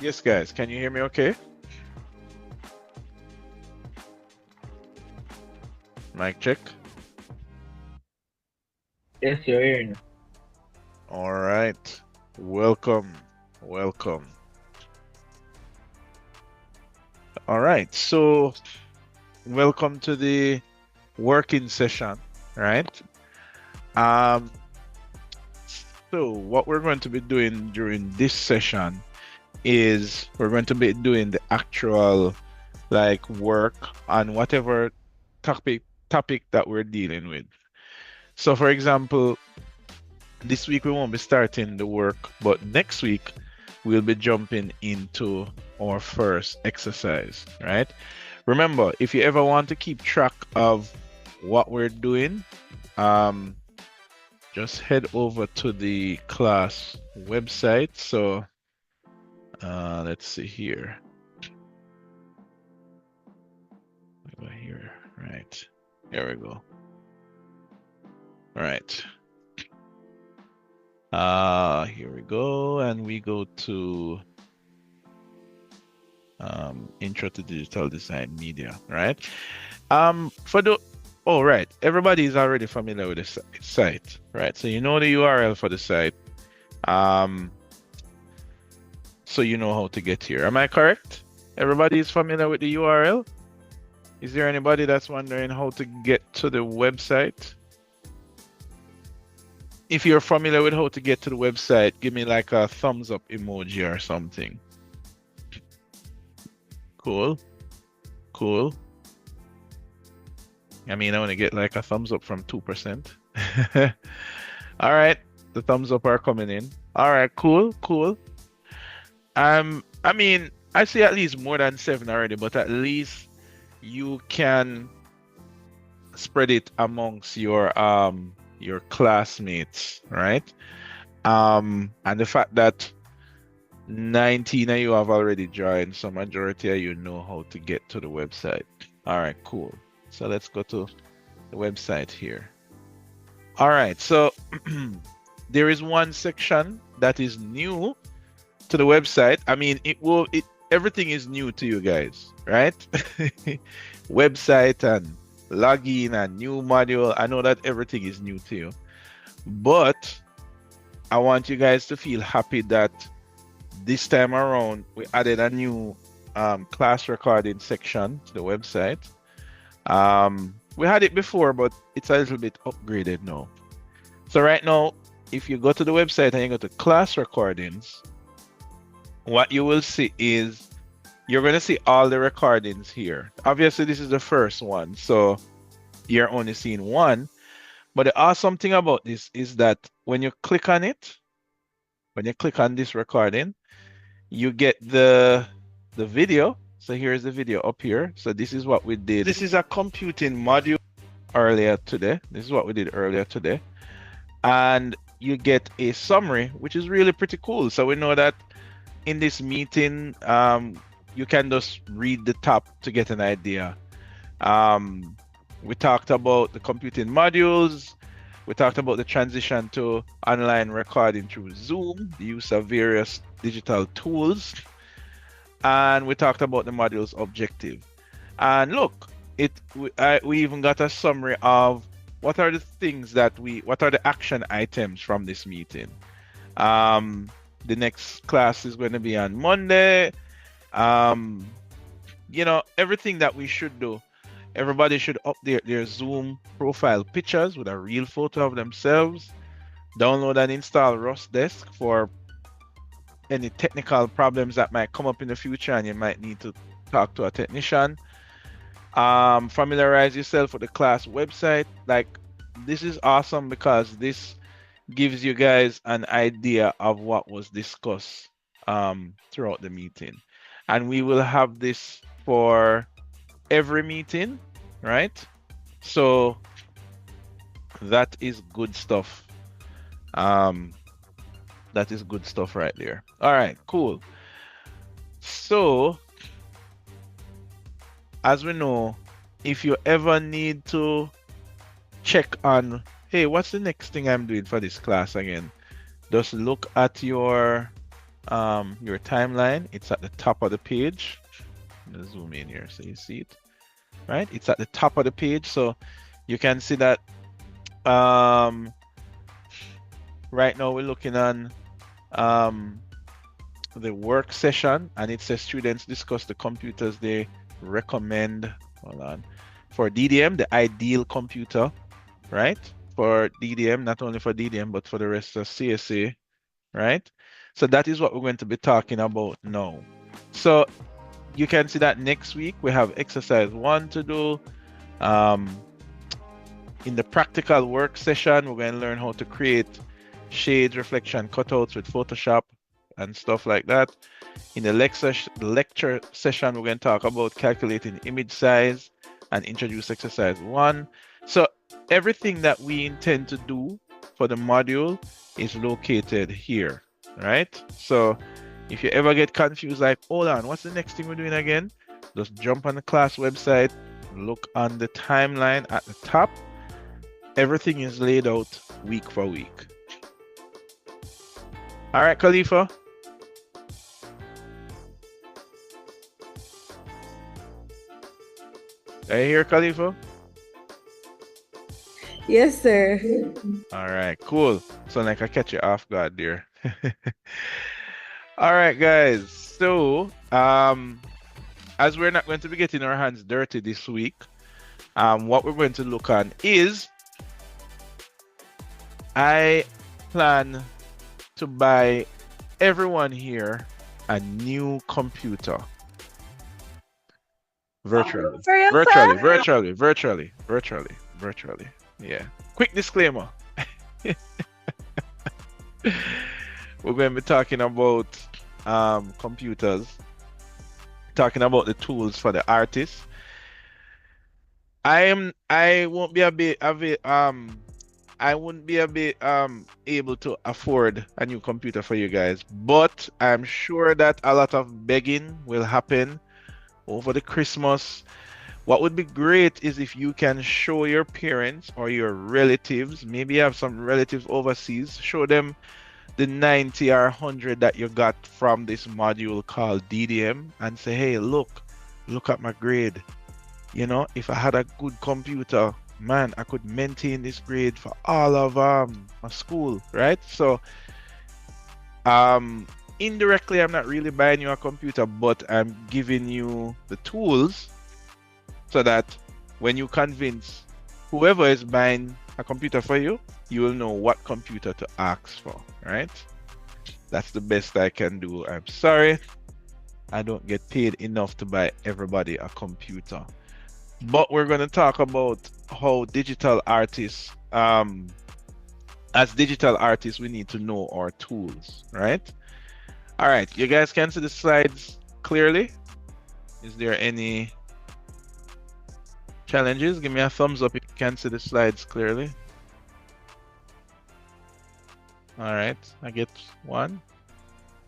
Yes, guys, can you hear me okay? Mic check. Yes, you're hearing. All right. Welcome. Welcome. All right. So, welcome to the working session, right? Um, so what we're going to be doing during this session is we're going to be doing the actual like work on whatever topic topic that we're dealing with. So for example, this week we won't be starting the work, but next week we'll be jumping into our first exercise, right? Remember, if you ever want to keep track of what we're doing, um, just head over to the class website. So let's see here. Over here, right? There we go. All right. Here we go, and we go to Intro to Digital Design Media, right? For the Oh, right. Everybody is already familiar with the site, right? So you know the URL for the site. Um, so you know how to get here. Am I correct? Everybody is familiar with the URL? Is there anybody that's wondering how to get to the website? If you're familiar with how to get to the website, give me like a thumbs up emoji or something. Cool, cool. I mean, I want to get like a thumbs up from 2%. All right, the thumbs up are coming in. All right, cool, cool. I mean, I see at least more than 7 already, but at least you can spread it amongst your classmates, right? And the fact that 19 of you have already joined, so majority of you know how to get to the website. All right, cool. So let's go to the website here. All right, so there is one section that is new to the website. I mean, everything is new to you guys, right? Website and login and new module. I know that everything is new to you, but I want you guys to feel happy that this time around we added a new class recording section to the website. We had it before, but it's a little bit upgraded now. So right now, if you go to the website and you go to class recordings, what you will see is you're going to see all the recordings here. Obviously, this is the first one, so you're only seeing one. But the awesome thing about this is that when you click on it, when you click on this recording, you get the video. So here's the video up here. So this is what we did. This is a computing module earlier today. This is what we did earlier today. And you get a summary, which is really pretty cool. So we know that in this meeting, you can just read the top to get an idea. We talked about the computing modules. We talked about the transition to online recording through Zoom, the use of various digital tools, and we talked about the module's objective. And look, we even got a summary of what are the action items from this meeting. The next class is going to be on Monday. Everything that we should do. Everybody should update their Zoom profile pictures with a real photo of themselves. Download and install Rust Desk for any technical problems that might come up in the future and you might need to talk to a technician. Familiarize yourself with the class website. Like, this is awesome because this gives you guys an idea of what was discussed throughout the meeting. And we will have this for every meeting, right? So that is good stuff. That is good stuff right there. All right, cool. So as we know, if you ever need to check on, hey, what's the next thing I'm doing for this class again? Just look at your your timeline. It's at the top of the page. I'm gonna zoom in here so you see it. Right? It's at the top of the page, so you can see that right now we're looking on the work session, and it says students discuss the computers they recommend. Hold on. For DDM, the ideal computer, right? For DDM, not only for DDM, but for the rest of CSA, right? So that is what we're going to be talking about now. So you can see that next week we have exercise 1 to do. In the practical work session, we're going to learn how to create shades, reflection, cutouts with Photoshop and stuff like that. In the lecture session, we're going to talk about calculating image size and introduce exercise 1. So everything that we intend to do for the module is located here, right? So if you ever get confused, like, hold on, what's the next thing we're doing again? Just jump on the class website, look on the timeline at the top. Everything is laid out week for week. All right, Khalifa. Are you here, Khalifa? Yes, sir. All right, cool. So like I catch you off guard there. All right, guys. So as we're not going to be getting our hands dirty this week, what we're going to look on is I plan to buy everyone here a new computer. Virtually. For yourself? Virtually. Yeah. Quick disclaimer. We're going to be talking about computers, talking about the tools for the artists. I wouldn't be able to afford a new computer for you guys, but I'm sure that a lot of begging will happen over the Christmas. What would be great is if you can show your parents or your relatives, maybe you have some relatives overseas, show them the 90 or 100 that you got from this module called DDM and say, hey, look at my grade. You know, if I had a good computer, man, I could maintain this grade for all of my school, right? So indirectly, I'm not really buying you a computer, but I'm giving you the tools so that when you convince whoever is buying a computer for you, you will know what computer to ask for, right? That's the best I can do. I'm sorry, I don't get paid enough to buy everybody a computer. But we're going to talk about how digital artists, as digital artists, we need to know our tools, right? All right, you guys can see the slides clearly? Is there any challenges? Give me a thumbs up if you can see the slides clearly. All right, I get one.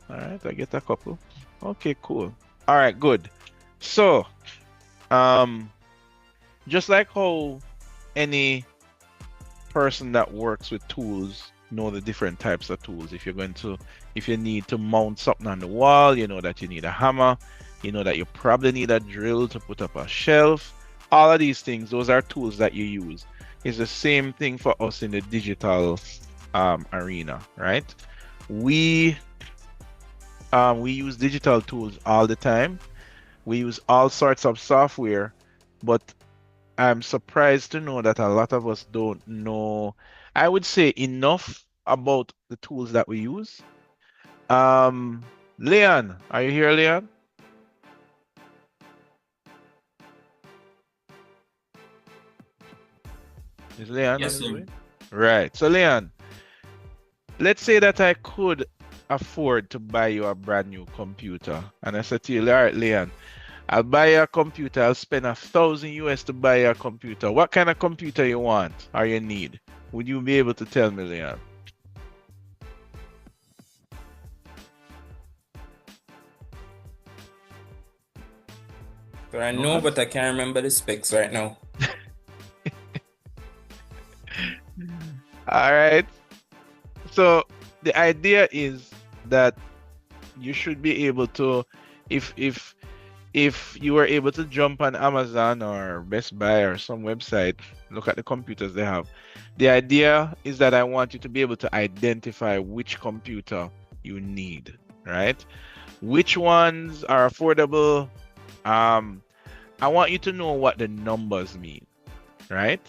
All right, I get a couple. Okay, cool. All right, good. So, just like how any person that works with tools know the different types of tools. If you need to mount something on the wall, you know that you need a hammer, you know that you probably need a drill to put up a shelf. All of these things, those are tools that you use. It's the same thing for us in the digital arena, right? We use digital tools all the time. We use all sorts of software, but I'm surprised to know that a lot of us don't know, I would say, enough about the tools that we use. Leon, are you here, Leon? Is Leon Yes, on sir. the way? Right. So, Leon, let's say that I could afford to buy you a brand new computer. And I said to you, all right, Leon, I'll buy you a computer. I'll spend $1,000 to buy you a computer. What kind of computer you want or you need? Would you be able to tell me, Leon? So I No know, but answer. I can't remember the specs right now. All right. So the idea is that you should be able to, if if you were able to jump on Amazon or Best Buy or some website, look at the computers they have. The idea is that I want you to be able to identify which computer you need, right? Which ones are affordable. Um, I want you to know what the numbers mean, right?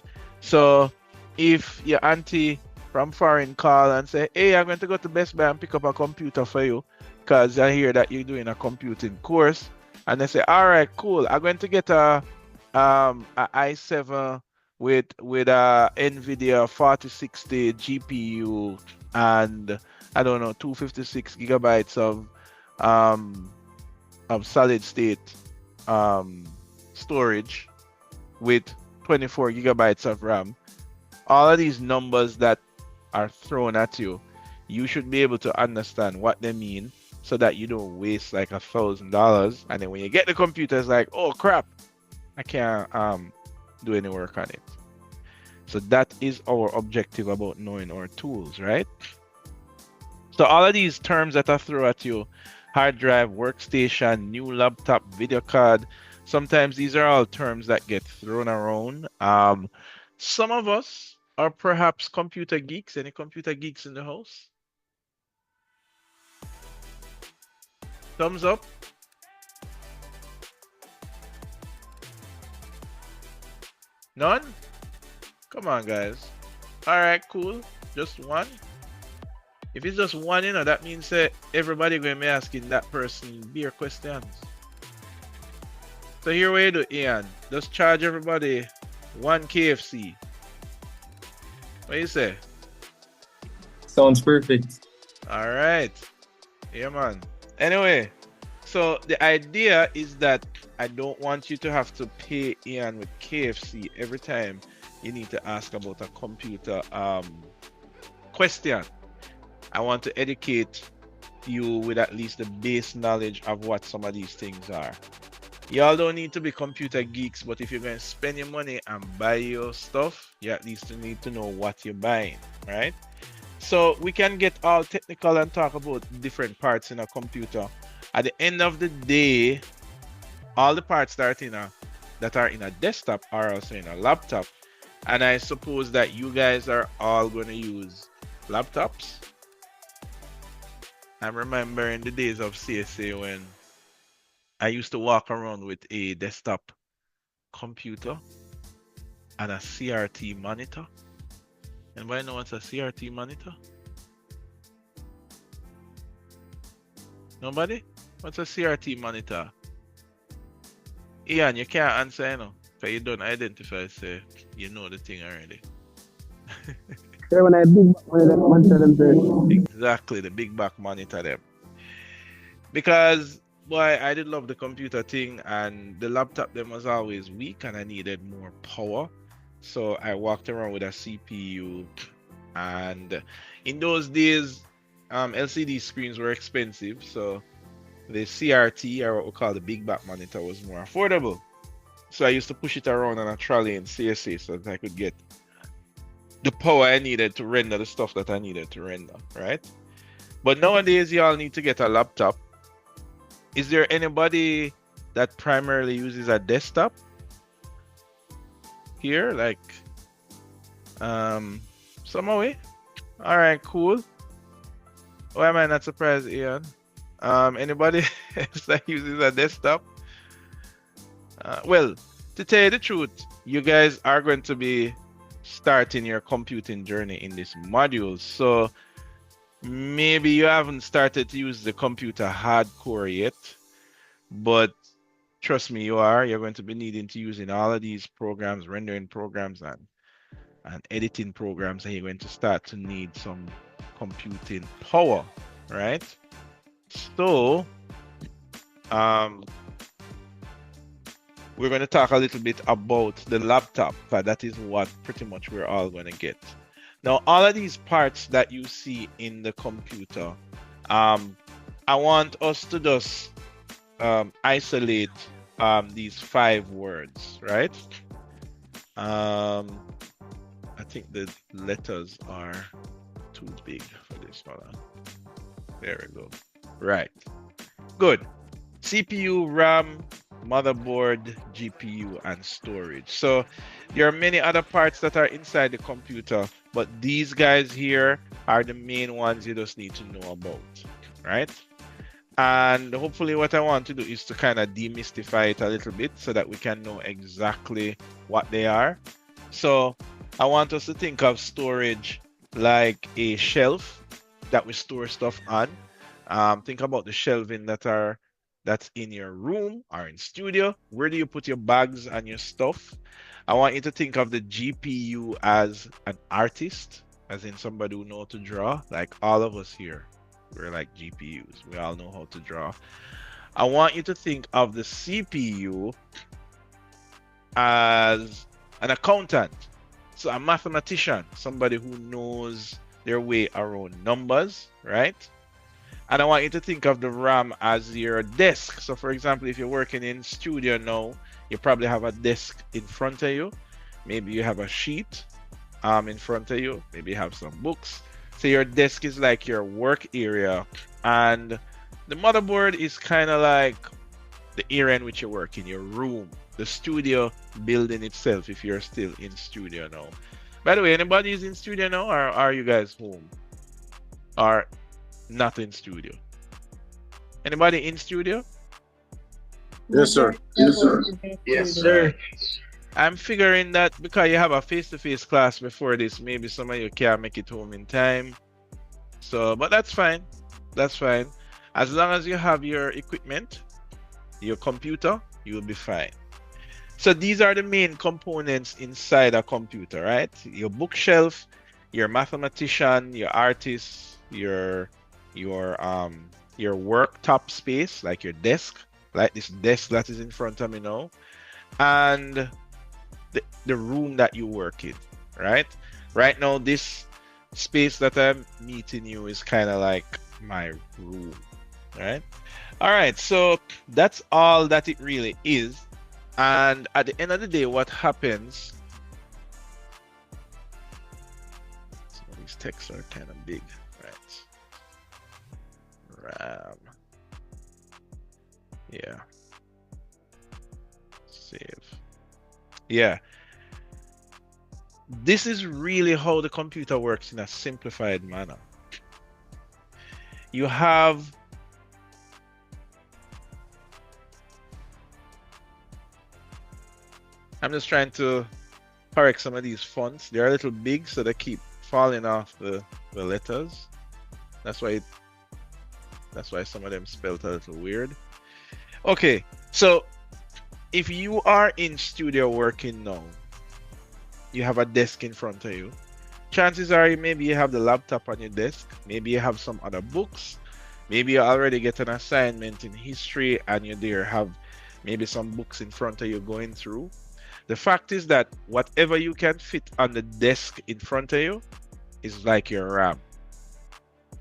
So if your auntie from foreign call and say, "Hey, I'm going to go to Best Buy and pick up a computer for you because I hear that you're doing a computing course," and they say, "All right, cool. I'm going to get a i7 with a NVIDIA 4060 GPU and I don't know 256 gigabytes um of solid state um storage with 24 gigabytes of RAM." All of these numbers that are thrown at you, you should be able to understand what they mean so that you don't waste like $1,000. And then when you get the computer, it's like, oh crap, I can't do any work on it. So that is our objective about knowing our tools, right? So all of these terms that I throw at you, hard drive, workstation, new laptop, video card, sometimes these are all terms that get thrown around. Some of us are perhaps computer geeks. Any computer geeks in the house? Thumbs up. None? Come on, guys. All right, cool. Just one. If it's just one, that means that everybody going to be asking that person beer questions. So here we do, Ian. Just charge everybody one KFC. What do you say? Sounds perfect. All right. Yeah, man. Anyway, so the idea is that I don't want you to have to pay Ian with KFC every time you need to ask about a computer question. I want to educate you with at least the base knowledge of what some of these things are. Y'all don't need to be computer geeks, but if you're going to spend your money and buy your stuff, you at least need to know what you're buying, right? So we can get all technical and talk about different parts in a computer. At the end of the day, all the parts that are in a desktop are also in a laptop. And I suppose that you guys are all going to use laptops. I remember in the days of CSA when I used to walk around with a desktop computer and a CRT monitor. Anybody know what's a CRT monitor? Nobody? What's a CRT monitor? Ian, you can't answer, because you don't identify, say you know the thing already. When I big one of them monitor them there. Exactly, the big back monitor them. Because boy, I did love the computer thing, and the laptop them was always weak and I needed more power. So I walked around with a CPU, and in those days LCD screens were expensive, so the CRT, or what we call the big back monitor, was more affordable. So I used to push it around on a trolley in CSA so that I could get the power I needed to render the stuff that I needed to render, right? But nowadays, y'all need to get a laptop. Is there anybody that primarily uses a desktop here? Like, some way? All right, cool. Why am I not surprised, Ian? Anybody else that uses a desktop? Well, to tell you the truth, you guys are going to be starting your computing journey in this module. So maybe you haven't started to use the computer hardcore yet, but trust me, you're going to be needing to using all of these programs, rendering programs and editing programs, and you're going to start to need some computing power, right? So we're going to talk a little bit about the laptop, because that is what pretty much we're all going to get. Now, all of these parts that you see in the computer, I want us to just isolate these 5 words, right? I think the letters are too big for this one. There we go. Right. Good. CPU, RAM, motherboard, GPU, and storage. So there are many other parts that are inside the computer, but these guys here are the main ones you just need to know about, right? And hopefully what I want to do is to kind of demystify it a little bit so that we can know exactly what they are. So I want us to think of storage like a shelf that we store stuff on. Think about the shelving that's in your room or in studio. Where do you put your bags and your stuff? I want you to think of the GPU as an artist, as in somebody who knows to draw, like all of us here. We're like GPUs. We all know how to draw. I want you to think of the CPU as an accountant. So a mathematician, somebody who knows their way around numbers, right? And I want you to think of the RAM as your desk. So for example, if you're working in studio now, you probably have a desk in front of you. Maybe you have a sheet in front of you. Maybe you have some books. So your desk is like your work area. And the motherboard is kind of like the area in which you work, in your room. The studio building itself, if you're still in studio now. By the way, anybody is in studio now, or are you guys home? Or not in studio? Anybody in studio? Yes, sir. Yes, sir. Yes, sir. I'm figuring that because you have a face-to-face class before this, maybe some of you can't make it home in time. So, but that's fine. That's fine. As long as you have your equipment, your computer, you'll be fine. So these are the main components inside a computer, right? Your bookshelf, your mathematician, your artist, your worktop space, like your desk, like this desk that is in front of me now, and the room that you work in, right? Right now, this space that I'm meeting you is kind of like my room, right? All right, so that's all that it really is. And at the end of the day, what happens? Some of these texts are kind of big, right? RAM. Yeah. Save. Yeah. This is really how the computer works in a simplified manner. You have I'm just trying to correct some of these fonts. They're a little big, so they keep falling off the letters. That's why some of them spelled a little weird. Okay, so if you are in studio working now, you have a desk in front of you. Chances are maybe you have the laptop on your desk. Maybe you have some other books. Maybe you already get an assignment in history and you there have maybe some books in front of you going through. The fact is that whatever you can fit on the desk in front of you is like your RAM.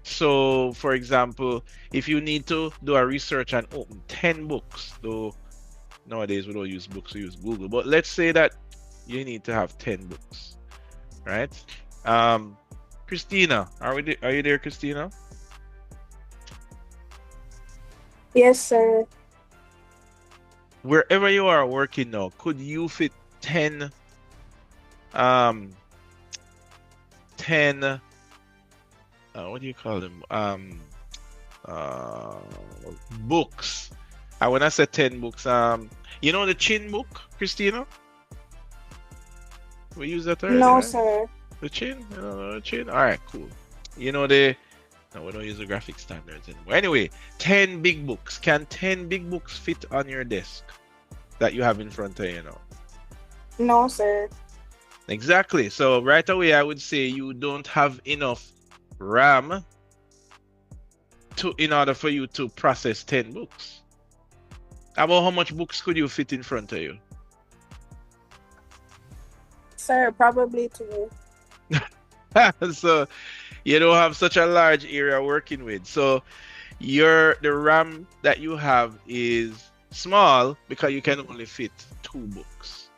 So, for example, if you need to do a research and open 10 books, though nowadays we don't use books, we use Google, but let's say that you need to have 10 books, right? Christina, are you there, Christina? Yes, sir. Wherever you are working now, could you fit 10 what do you call them? Books. And when I say 10 books, you know the chin book, Christina? We use that already, No, right? sir. The chin? You know the chin? Alright, cool. You know no, we don't use the graphic standards anymore. Anyway, 10 big books. Can 10 big books fit on your desk that you have in front of you now? No, sir. Exactly. So right away, I would say you don't have enough RAM in order for you to process 10 books. About how much books could you fit in front of you? Sir, probably 2. So you don't have such a large area working with. So the RAM that you have is small because you can only fit 2 books.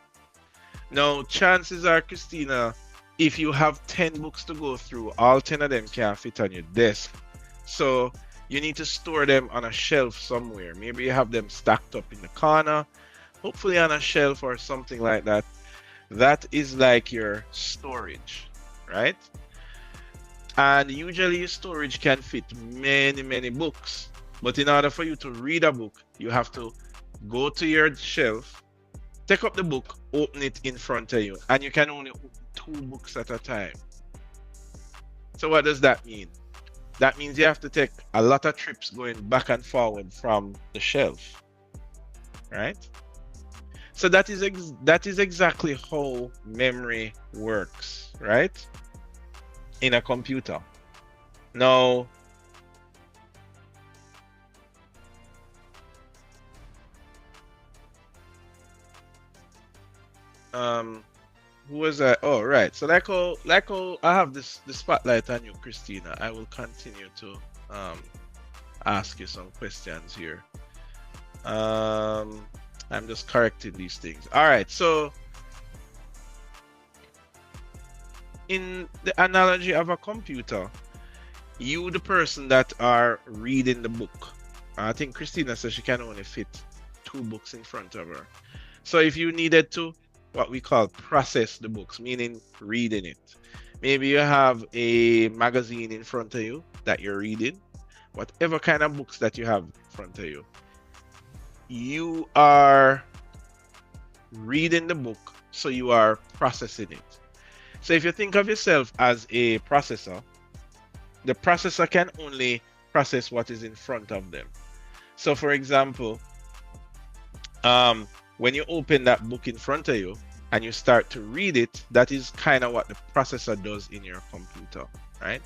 Now, chances are, Christina, if you have 10 books to go through, all 10 of them can fit on your desk. So You need to store them on a shelf somewhere. Maybe you have them stacked up in the corner, hopefully on a shelf or something like that. That is like your storage, right? And usually your storage can fit many, many books. But in order for you to read a book, you have to go to your shelf, take up the book, open it in front of you, and you can only open 2 books at a time. So what does that mean? That means you have to take a lot of trips going back and forward from the shelf, right? So that is exactly how memory works, right? In a computer. Now, who was that? Oh, right. So like how I have the spotlight on you, Christina. I will continue to ask you some questions here. I'm just correcting these things. All right. So in the analogy of a computer, you, the person that are reading the book. I think Christina says she can only fit 2 books in front of her. So if you needed to, what we call process the books, meaning reading it. Maybe you have a magazine in front of you that you're reading, whatever kind of books that you have in front of you. You are reading the book, so you are processing it. So if you think of yourself as a processor, the processor can only process what is in front of them. So for example, when you open that book in front of you and you start to read it, that is kind of what the processor does in your computer, right?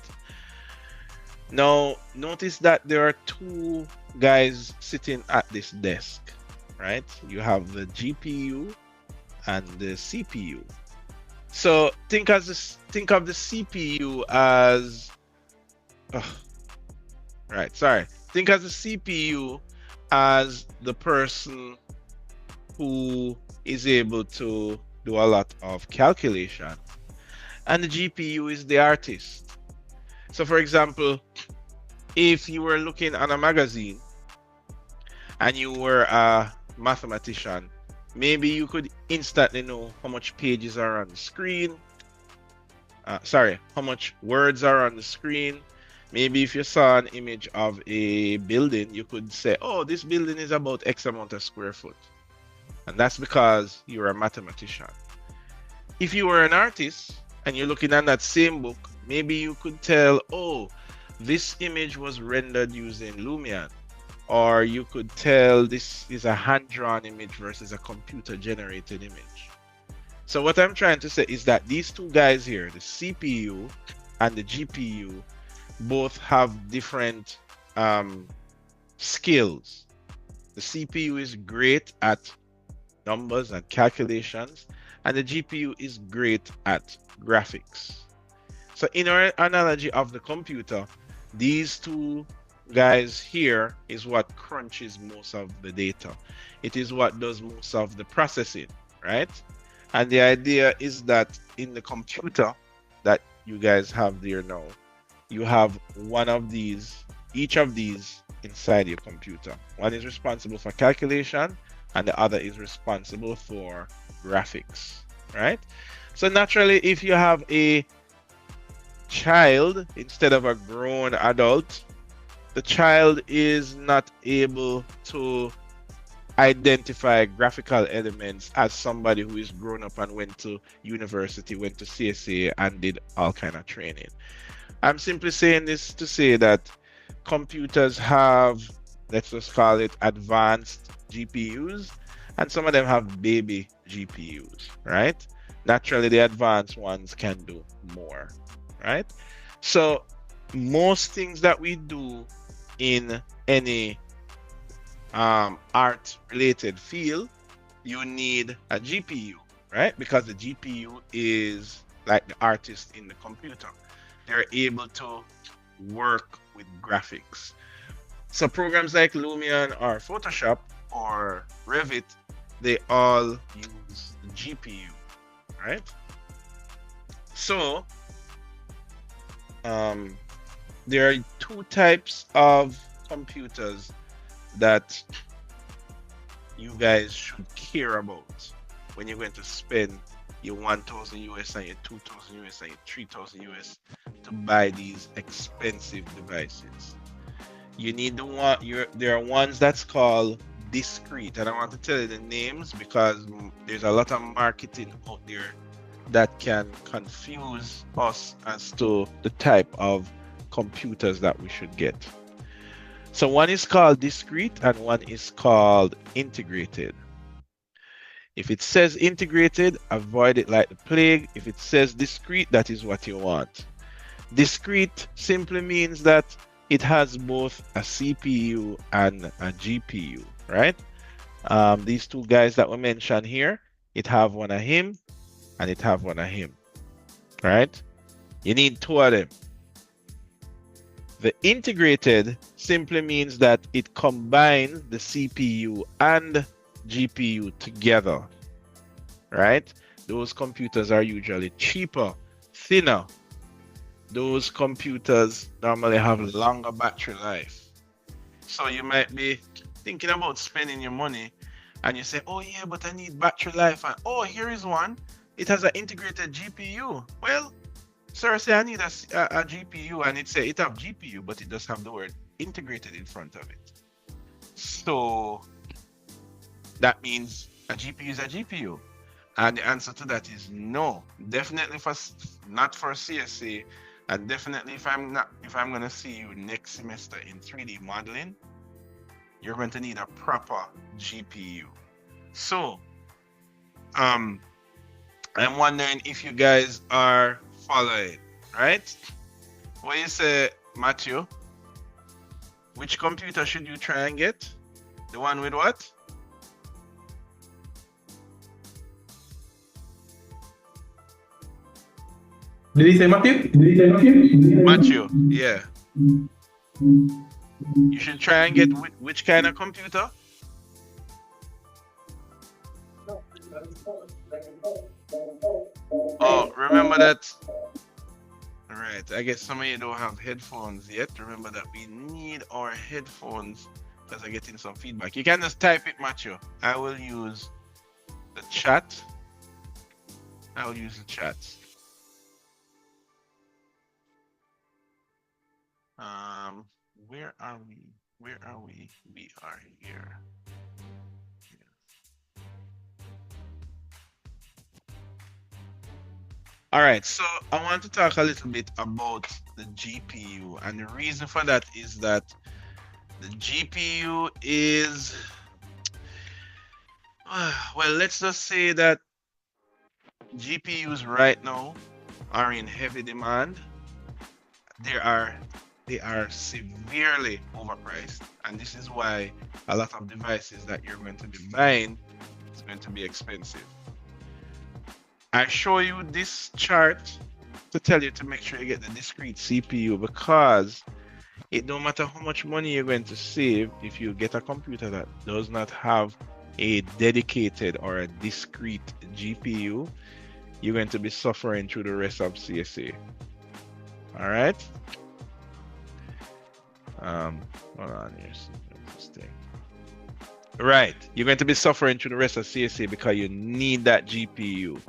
Now, notice that there are 2 guys sitting at this desk, right? You have the GPU and the CPU. So think of the CPU as think of the CPU as the person who is able to do a lot of calculation, and the GPU is the artist. So for example, if you were looking at a magazine and you were a mathematician, maybe you could instantly know how much pages are on the screen, how much words are on the screen. Maybe if you saw an image of a building, you could say, oh, this building is about X amount of square foot. And that's because you're a mathematician. If you were an artist and you're looking at that same book, maybe you could tell, oh, this image was rendered using Lumion. Or you could tell this is a hand-drawn image versus a computer-generated image. So what I'm trying to say is that these 2 guys here, the CPU and the GPU, both have different skills. The CPU is great at numbers and calculations, and the GPU is great at graphics. So in our analogy of the computer, these 2 guys here is what crunches most of the data. It is what does most of the processing, right? And the idea is that in the computer that you guys have there now, you have one of these, each of these inside your computer. One is responsible for calculation and the other is responsible for graphics, right? So naturally, if you have a child instead of a grown adult, the child is not able to identify graphical elements as somebody who is grown up and went to university, went to CSA and did all kind of training. I'm simply saying this to say that computers have, let's just call it advanced GPUs, and some of them have baby GPUs, right? Naturally, the advanced ones can do more, right? So most things that we do in any art related field, you need a GPU, right? Because the GPU is like the artist in the computer. They're able to work with graphics. So programs like Lumion or Photoshop or Revit, they all use the GPU, right? So there are 2 types of computers that you guys should care about when you're going to spend your 1,000 US and your 2,000 US and your 3,000 US to buy these expensive devices? You need the one. There are ones that's called discrete, and I want to tell you the names because there's a lot of marketing out there that can confuse us as to the type of computers that we should get. So one is called discrete and one is called integrated. If it says integrated, avoid it like the plague. If it says discrete, that is what you want. Discrete simply means that it has both a CPU and a GPU, right? These two guys that we mentioned here, it have one of him and it have one of him, right? You need two of them. The integrated simply means that it combines the CPU and GPU together, right? Those computers are usually cheaper, thinner. Those computers normally have longer battery life. So you might be thinking about spending your money and you say, oh yeah, but I need battery life. And oh, here is one. It has an integrated GPU. Well, sir, say I need a GPU and it say it have GPU, but it does have the word integrated in front of it. So that means a GPU is a GPU. And the answer to that is no. Definitely not for CSA. And definitely if I'm going to see you next semester in 3D modeling, you're going to need a proper GPU. So, I'm wondering if you guys are following, right? What you say, Matthew? Which computer should you try and get? The one with what? Did he say Matthew? Matthew, yeah. You should try and get which kind of computer? Oh, remember that. All right, I guess some of you don't have headphones yet. Remember that we need our headphones because I'm getting some feedback. You can just type it, Matthew. I will use the chat. Where are we? We are here. All right, so I want to talk a little bit about the GPU, and the reason for that is that the GPU is, well, let's just say that GPUs right now are in heavy demand. They are severely overpriced, and this is why a lot of devices that you're going to be buying is going to be expensive. I show you this chart to tell you to make sure you get the discrete CPU because it don't matter how much money you're going to save if you get a computer that does not have a dedicated or a discrete GPU, you're going to be suffering through the rest of CSA. All right. Hold on here. Right, you're going to be suffering through the rest of CSA because you need that GPU.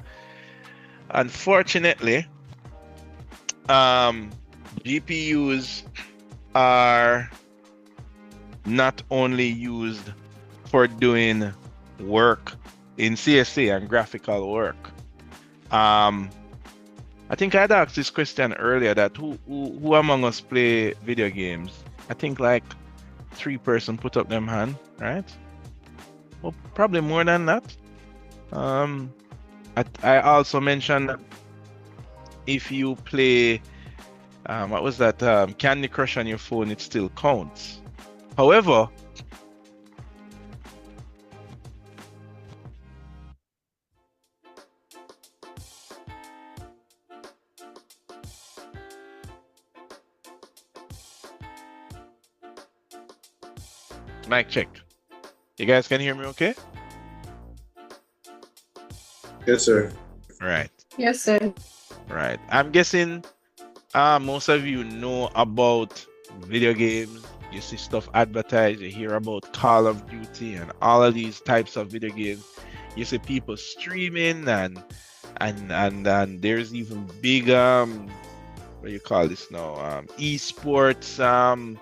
Unfortunately, GPUs are not only used for doing work in CSA and graphical work. I think I'd asked this question earlier that who among us play video games? I think like 3 person put up them hand, right? Well, probably more than that. I also mentioned that if you play, what was that, Candy Crush on your phone, it still counts. However, mic check. You guys can hear me okay? Yes, sir. Right. Yes, sir. Right. I'm guessing most of you know about video games You see stuff advertised, you hear about Call of Duty and all of these types of video games. You see people streaming and there's even big what do you call this now? Esports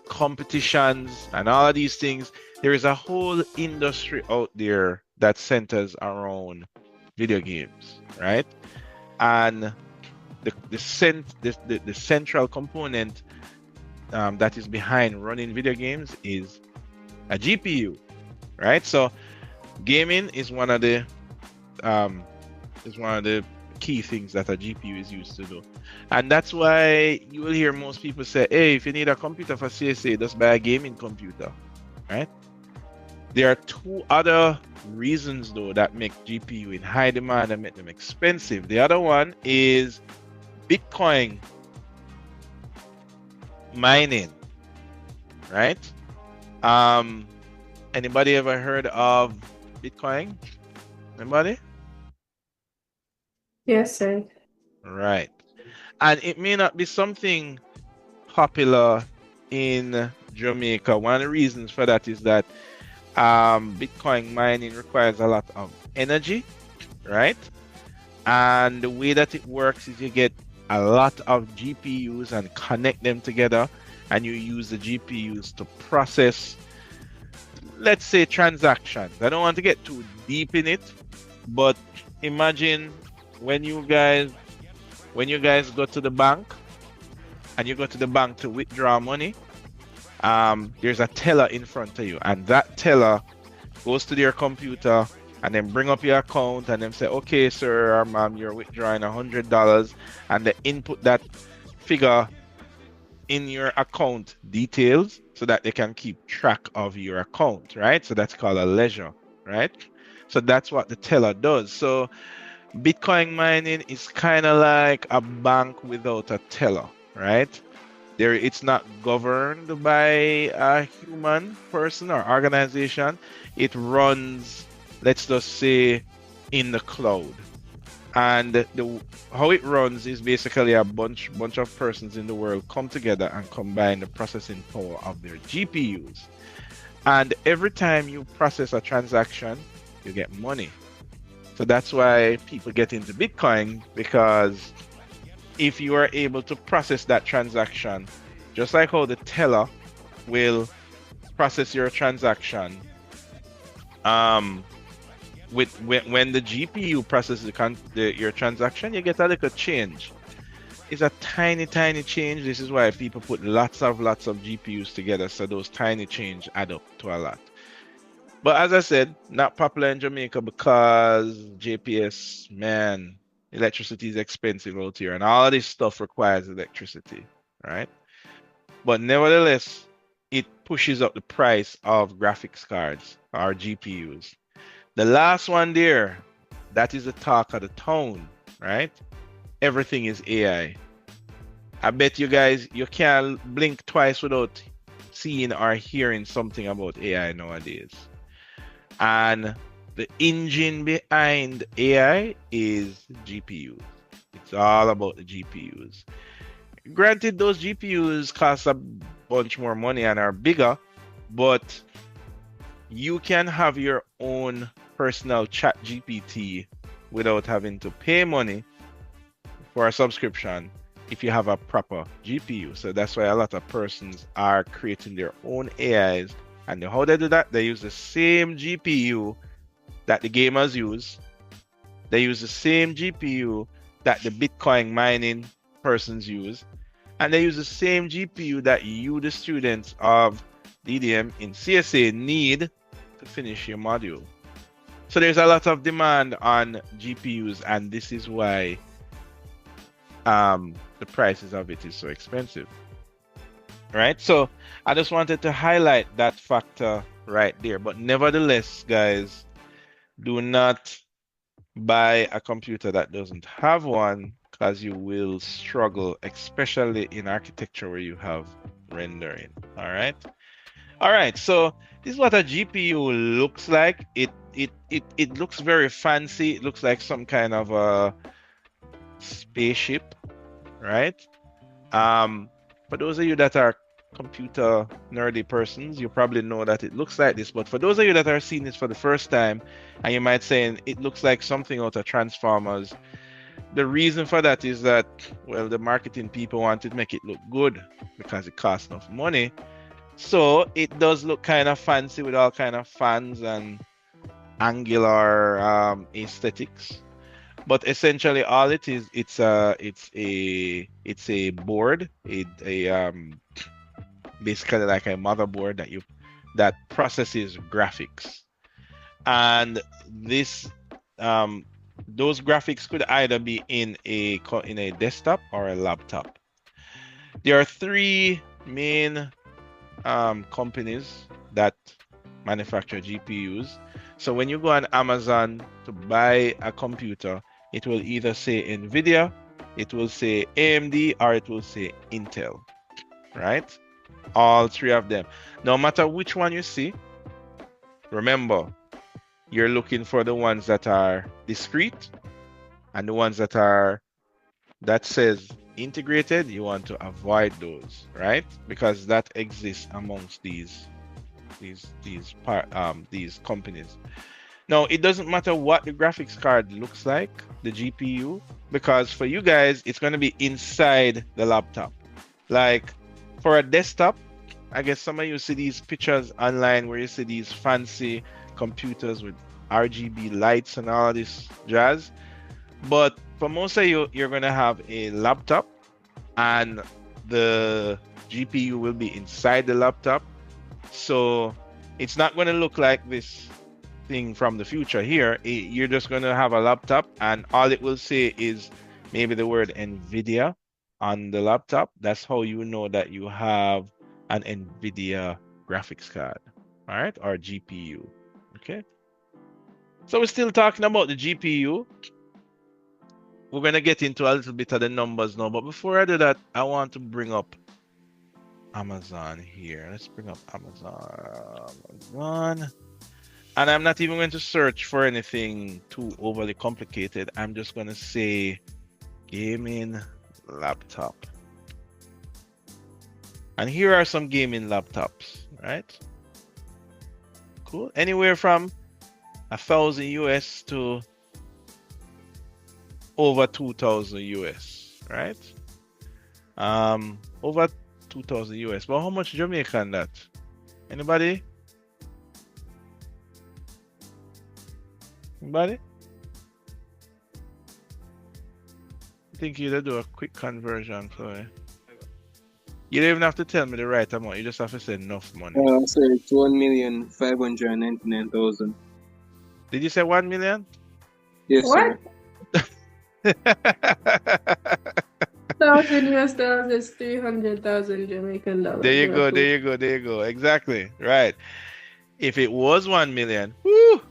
competitions and all of these things. There is a whole industry out there that centers around video games, right? And the central component that is behind running video games is a GPU, right? So gaming um, is one of the key things that a GPU is used to do. And that's why you will hear most people say, hey, if you need a computer for CSA, just buy a gaming computer, right? There are two other reasons, though, that make GPU in high demand and make them expensive. The other one is Bitcoin mining, right? Anybody ever heard of Bitcoin? Anybody? Yes, sir. Right. And it may not be something popular in Jamaica. One of the reasons for that is that Bitcoin mining requires a lot of energy, right? And the way that it works is you get a lot of GPUs and connect them together, and you use the GPUs to process, let's say, transactions. I don't want to get too deep in it, but imagine when you guys go to the bank and you go to the bank to withdraw money, there's a teller in front of you, and that teller goes to their computer and then bring up your account and then say, okay, sir, you're withdrawing $100, and they input that figure in your account details so that they can keep track of your account, right? So that's called a ledger, right? So that's what the teller does. So Bitcoin mining is kind of like a bank without a teller, right? It's not governed by a human person or organization. It runs, let's just say, in the cloud. And how it runs is basically a bunch of persons in the world come together and combine the processing power of their GPUs. And every time you process a transaction, you get money. So that's why people get into Bitcoin, because if you are able to process that transaction, just like how the teller will process your transaction, when the GPU processes your transaction, you get a little change. It's a tiny change. This is why people put lots of GPUs together, so those tiny change add up to a lot. But as I said, not popular in Jamaica because JPS, man, electricity is expensive out here, and all of this stuff requires electricity, right? But nevertheless, it pushes up the price of graphics cards, or GPUs. The last one there, that is the talk of the town, right? Everything is AI. I bet you guys, you can't blink twice without seeing or hearing something about AI nowadays. And the engine behind AI is GPUs. It's all about the GPUs. Granted, those GPUs cost a bunch more money and are bigger, but you can have your own personal chat GPT without having to pay money for a subscription if you have a proper GPU. So that's why a lot of persons are creating their own AIs. And how they do that, they use the same GPU that the gamers use. They use the same GPU that the Bitcoin mining persons use. And they use the same GPU that you, the students of DDM in CSA, need to finish your module. So there's a lot of demand on GPUs, and this is why the prices of it is so expensive. Right? So I just wanted to highlight that factor right there. But nevertheless, guys, do not buy a computer that doesn't have one, because you will struggle, especially in architecture where you have rendering. All right, so this is what a GPU looks like. It looks very fancy. It looks like some kind of a spaceship, right? For those of you that are computer nerdy persons, you probably know that it looks like this. But for those of you that are seeing this for the first time, and you might say it looks like something out of Transformers, the reason for that is that, well, the marketing people wanted to make it look good because it costs enough money. So it does look kind of fancy with all kind of fans and angular aesthetics. But essentially, all it is, it's a board, basically like a motherboard that processes graphics, and those graphics could either be in a desktop or a laptop. There are three main companies that manufacture GPUs. So when you go on Amazon to buy a computer, it will either say NVIDIA, it will say AMD, or it will say Intel, right? All three of them. No matter which one you see, remember, you're looking for the ones that are discrete, and the ones that says integrated, you want to avoid those, right? Because that exists amongst these companies. Now, it doesn't matter what the graphics card looks like, the GPU, because for you guys, it's going to be inside the laptop. Like for a desktop, I guess some of you see these pictures online where you see these fancy computers with RGB lights and all this jazz. But for most of you, you're going to have a laptop and the GPU will be inside the laptop. So it's not going to look like this thing from the future here. You're just going to have a laptop and all it will say is maybe the word NVIDIA on the laptop. That's how you know that you have an NVIDIA graphics card, all right, or GPU. Okay. So we're still talking about the GPU. We're going to get into a little bit of the numbers now, but before I do that, I want to bring up Amazon here. Let's bring up Amazon. And I'm not even going to search for anything too overly complicated. I'm just going to say gaming laptop. And here are some gaming laptops, right? Cool. Anywhere from 1,000 US to over 2,000 US, right? Over 2,000 US. But how much Jamaican that? Anybody? Anybody? I think you'd do a quick conversion for it. You don't even have to tell me the right amount. You just have to say enough money. So it's 1,599,000. Did you say 1 million? Yes, What? sir. 1,000 US dollars is 300,000 Jamaican dollars. There you go. Exactly. Right. If it was 1 million, whoo,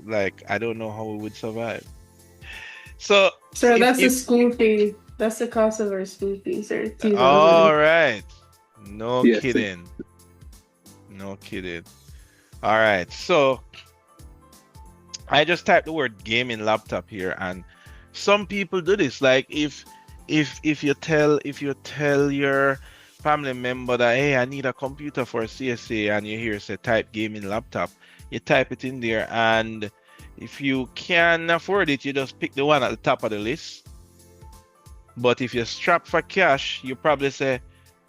like, I don't know how we would survive. So, Sir, that's a school fee. That's the cost of our school fee, sir. 2,000. All right. No Yes, kidding. No kidding. All right. So I just typed the word gaming laptop here, and some people do this. Like if you tell your family member that, hey, I need a computer for CSA, and you hear say type gaming laptop, you type it in there, and if you can afford it, you just pick the one at the top of the list. But if you're strapped for cash, you probably say,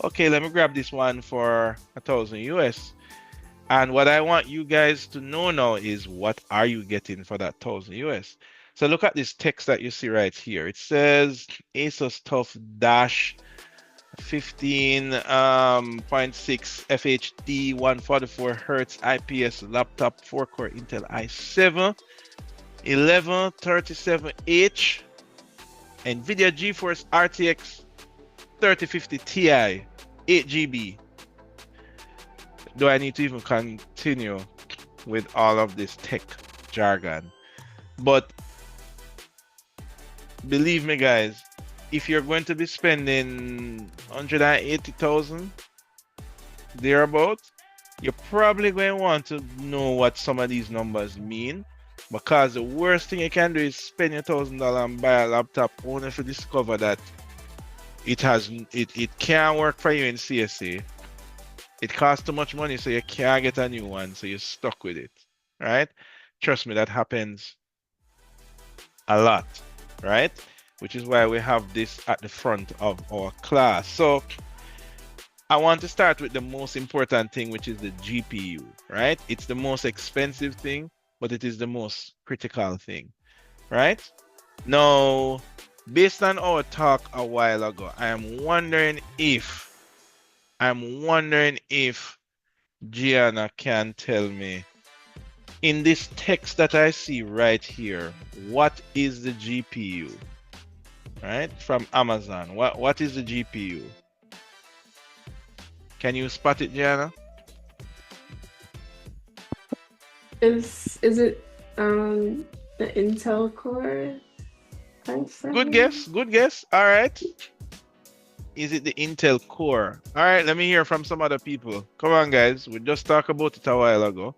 okay, let me grab this one for 1,000 US. And what I want you guys to know now is, what are you getting for that 1,000 US? So look at this text that you see right here. It says Asus TUF Dash 15.6 FHD 144 Hertz IPS laptop, 4-core Intel i7 1137H NVIDIA GeForce RTX 3050 Ti 8 GB. Do I need to even continue with all of this tech jargon? But believe me, guys, if you're going to be spending 180,000 thereabouts, you're probably going to want to know what some of these numbers mean, because the worst thing you can do is spend your $1,000 and buy a laptop only to discover that it can't work for you in CSA. It costs too much money, so you can't get a new one, so you're stuck with it, right? Trust me, that happens a lot, right? Which is why we have this at the front of our class. So I want to start with the most important thing, which is the GPU, right? It's the most expensive thing, but it is the most critical thing, right? Now, based on our talk a while ago, I'm wondering if Gianna can tell me in this text that I see right here, what is the GPU, right? From Amazon. What is the GPU? Can you spot it, Gianna? Is it the Intel Core? Good guess. Good guess. All right. Is it the Intel Core? All right, let me hear from some other people. Come on, guys. We just talked about it a while ago.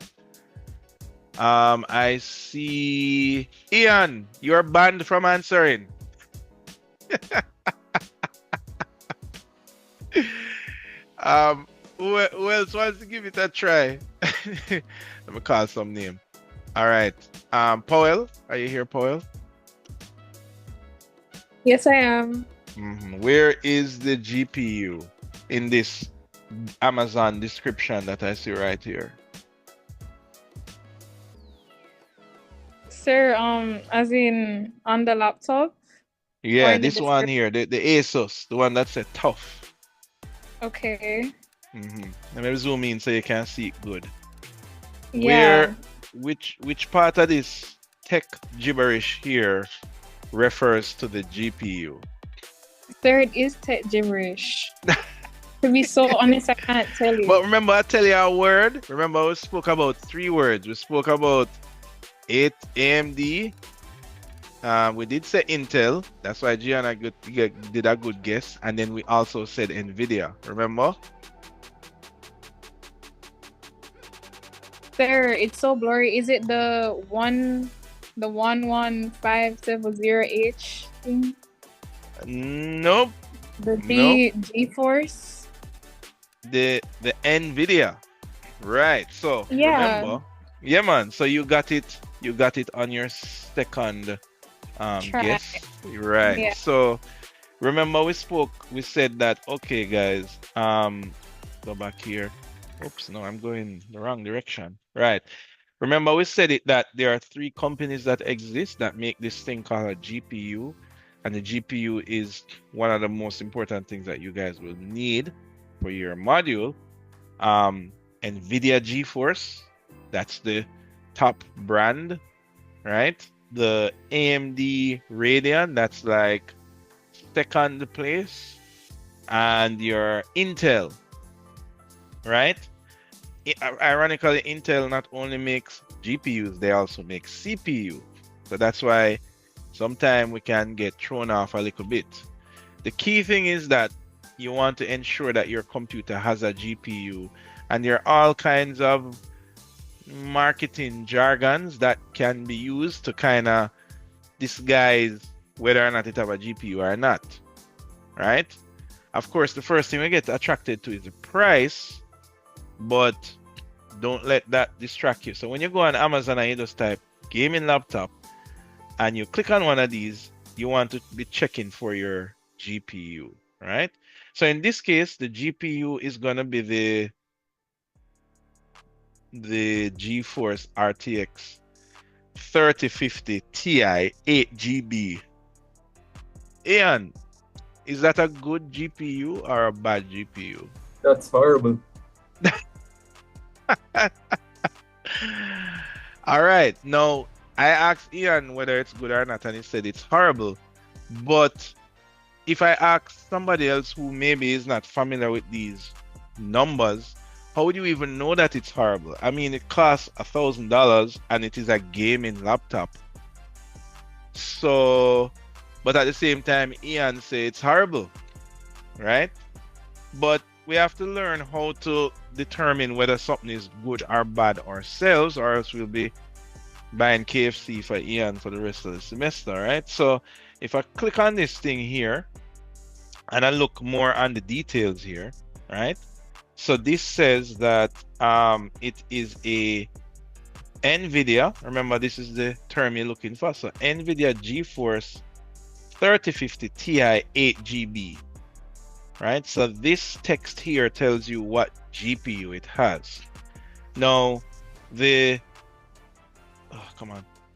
I see Ian, you're banned from answering. Who else wants to give it a try? Let me call some name. All right. Powell, are you here, Powell? Yes, I am. Where is the GPU in this Amazon description that I see right here? Sir, as in on the laptop? Yeah, this one here, the ASUS, the one that said tough. Okay. Let me zoom in so you can see it good. Yeah. Which part of this tech gibberish here refers to the GPU? Sir, it is tech gibberish. To be so honest, I can't tell you. But remember, I tell you a word. Remember, we spoke about 3 words. We spoke about AMD. We did say Intel. That's why Gianna did a good guess. And then we also said NVIDIA. Remember? Sir, it's so blurry. Is it the 11570H thing? Nope. The GeForce? The NVIDIA. Right. So remember. Yeah, man. So you got it on your second guess. Right. Yeah. So remember we said that, okay guys, go back here. Oops, no, I'm going the wrong direction. Right. Remember we said it that there are 3 companies that exist that make this thing called a GPU, and the GPU is one of the most important things that you guys will need for your module. NVIDIA GeForce, that's the top brand, right? The AMD Radeon, that's like second place, and your Intel, right? Ironically, Intel not only makes GPUs, they also make CPU. So that's why sometimes we can get thrown off a little bit. The key thing is that you want to ensure that your computer has a GPU, and there are all kinds of marketing jargons that can be used to kind of disguise whether or not it have a GPU or not, right? Of course, the first thing we get attracted to is the price, but don't let that distract you. So when you go on Amazon and you just type gaming laptop and you click on one of these, you want to be checking for your GPU, right? So in this case, the GPU is going to be the GeForce RTX 3050 Ti 8GB. Ian, is that a good GPU or a bad GPU? That's horrible. All right. Now, I asked Ian whether it's good or not, and he said it's horrible. But if I ask somebody else who maybe is not familiar with these numbers, how would you even know that it's horrible? I mean, it costs $1,000 and it is a gaming laptop. So, but at the same time, Ian said it's horrible, right? But we have to learn how to determine whether something is good or bad ourselves, or else we'll be buying KFC for Ian for the rest of the semester, right? So if I click on this thing here, and I look more on the details here, right? So this says that it is a NVIDIA. Remember, this is the term you're looking for. So NVIDIA GeForce 3050 Ti 8GB, right? So this text here tells you what GPU it has. Now, the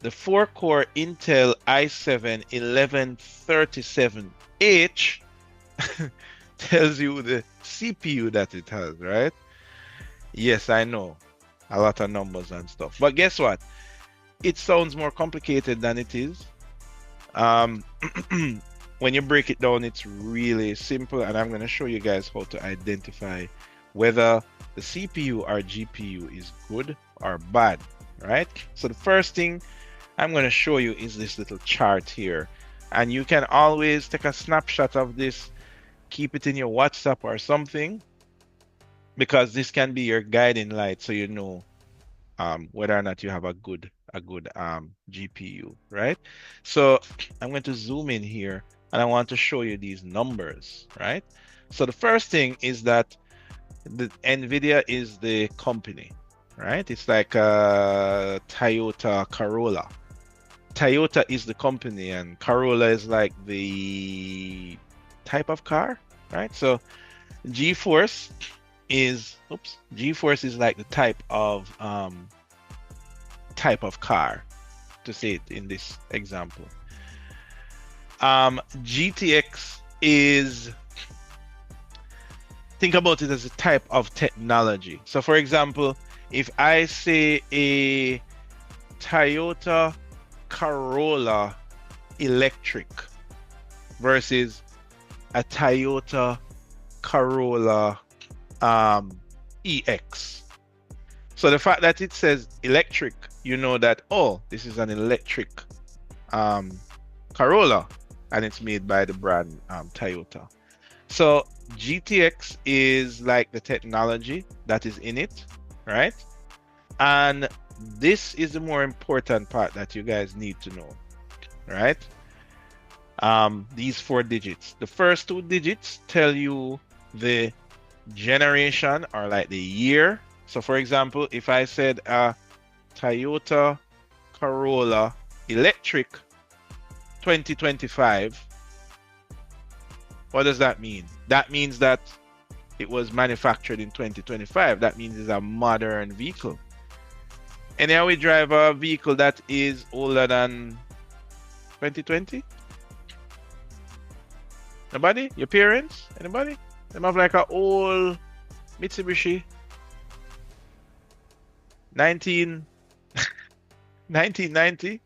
4-core Intel i7 1137H tells you the CPU that it has, right? Yes, I know, a lot of numbers and stuff. But guess what? It sounds more complicated than it is. When you break it down, it's really simple, and I'm going to show you guys how to identify whether the CPU or GPU is good or bad, right? So the first thing I'm going to show you is this little chart here, and you can always take a snapshot of this, keep it in your WhatsApp or something, because this can be your guiding light, so you know whether or not you have a good GPU, right? So I'm going to zoom in here, and I want to show you these numbers, right? So the first thing is that the NVIDIA is the company, right? It's like Toyota Corolla. Toyota is the company, and Corolla is like the type of car, right? So GeForce is like the type of car, to say it in this example. GTX is, think about it as a type of technology. So for example, if I say a Toyota Corolla electric versus a Toyota Corolla EX. So the fact that it says electric, you know that, oh, this is an electric Corolla, and it's made by the brand Toyota. So GTX is like the technology that is in it, right? And this is the more important part that you guys need to know, right? These 4 digits. The first 2 digits tell you the generation, or like the year. So for example, if I said a Toyota Corolla electric 2025, what does that mean? That means that it was manufactured in 2025. That means it's a modern vehicle. Anyhow, we drive a vehicle that is older than 2020? Nobody? Your parents? Anybody? They have like an old Mitsubishi 1990?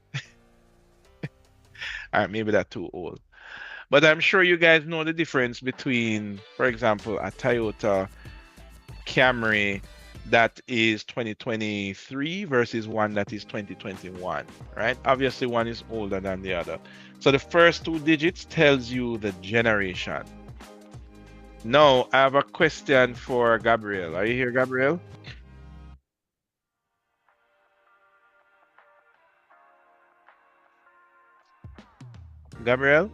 Alright, maybe that's too old. But I'm sure you guys know the difference between, for example, a Toyota Camry that is 2023 versus one that is 2021, right? Obviously, one is older than the other. So the first 2 digits tells you the generation. Now, I have a question for Gabriel. Are you here, Gabriel? Gabriel?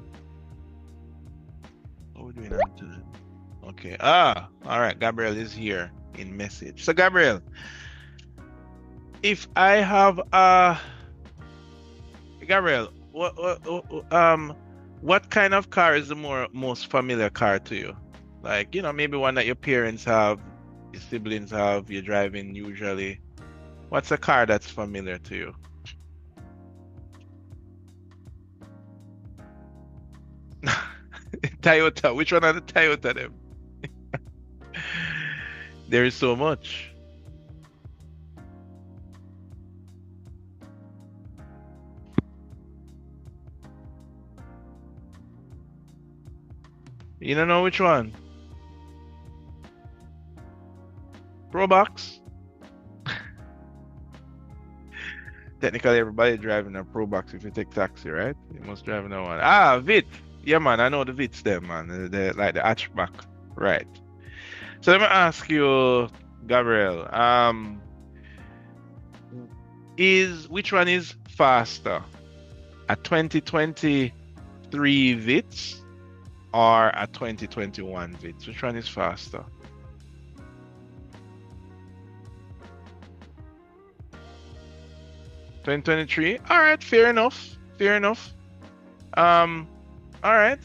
What are we doing on today? Okay. All right. Gabriel is here in message. So, Gabriel, if I have Gabriel, what kind of car is the most familiar car to you? Like, maybe one that your parents have, your siblings have, you're driving usually. What's a car that's familiar to you? Toyota. Which one are the Toyota them? There is so much. You don't know which one? Pro Box? Technically, everybody driving a Pro Box if you take taxi, right? You must drive in one. Vit. Yeah, man, I know the Vits there, man. They're like the hatchback, right? So let me ask you, Gabriel, which one is faster? A 2023 Vits or a 2021 VITS? Which one is faster? $2023. All right, fair enough. Fair enough. All right.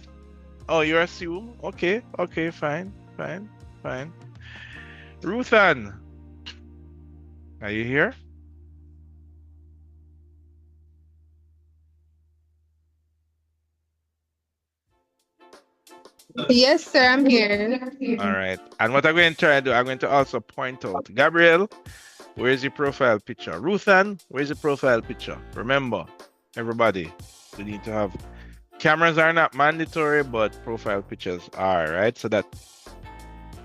Oh, you assume? Okay, okay, fine, fine, fine. Ruthan, are you here? Yes, sir, I'm here. All right. And what I'm going to try to do, I'm going to also point out, Gabriel, where's your profile picture? Ruthan, where's your profile picture? Remember, everybody, we need to have, cameras are not mandatory, but profile pictures are, right? So that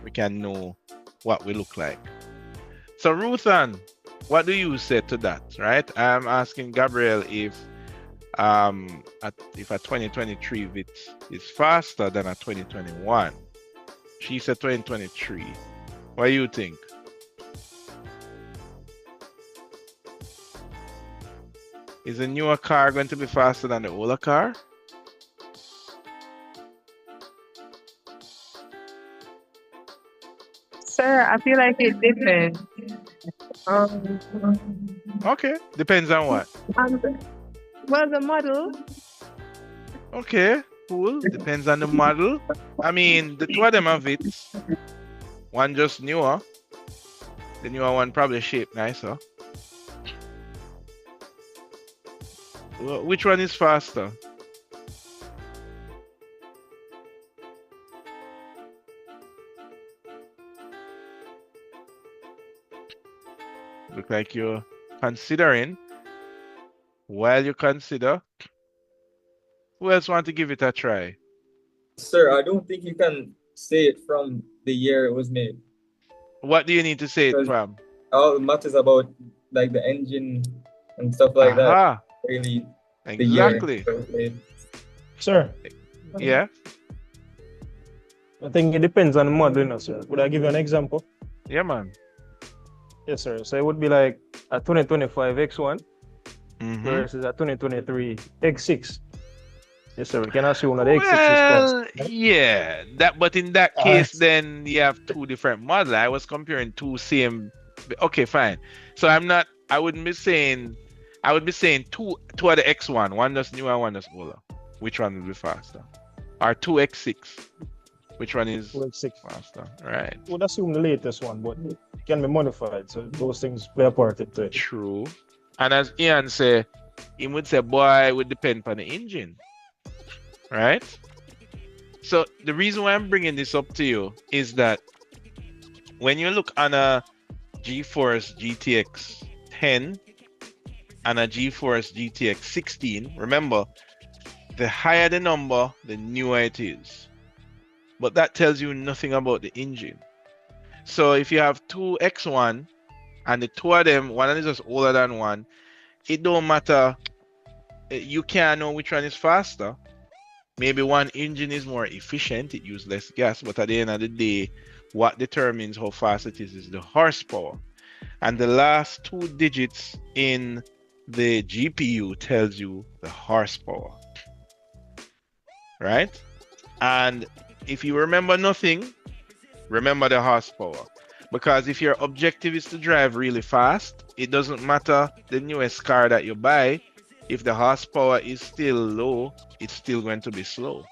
we can know what we look like. So Ruthan, what do you say to that, right? I'm asking Gabriel if a 2023 VIT is faster than a 2021. She said 2023. What do you think? Is the newer car going to be faster than the older car? Sir, I feel like it depends. Okay, depends on what? Well, the model. Okay, cool. Depends on the model. I mean, the two of them have VITs. One just newer. The newer one probably shaped nicer. Well, which one is faster? Look like you're considering. While you consider, who else want to give it a try? Sir, I don't think you can say it from the year it was made. What do you need to say it Because from? all it matters about like the engine and stuff like that. Aha, Really, the year exactly. it was made. Sir, Yeah, I think it depends on the model, you know, sir. Would I give you an example? yeah, man. Yes, sir. So it would be like a 2025 X1 Mhm. versus a 2023 X6. Yes, sir. We can assume that the X6 is Well, faster. yeah, but in that case, then you have two different models. I was comparing two same. Okay, fine. So I wouldn't be saying. I would be saying two of the X1, one that's newer, one that's older. Which one will be faster? Or two X6. Which one is X6. faster? Right. Would assume the latest one, but it can be modified. So those things play a part into it. True. And as Ian say, he would say, boy, it would depend on the engine. Right? So the reason why I'm bringing this up to you is that when you look on a GeForce GTX 10 and a GeForce GTX 16, remember, the higher the number, the newer it is. But that tells you nothing about the engine. So if you have two X1 and the two of them, one is just older than one, it don't matter. You can't know which one is faster. Maybe one engine is more efficient, it uses less gas, but at the end of the day, what determines how fast it is the horsepower. And the last two digits in the GPU tells you the horsepower. Right? And if you remember nothing, remember the horsepower. Because if your objective is to drive really fast, it doesn't matter the newest car that you buy. If the horsepower is still low, it's still going to be slow.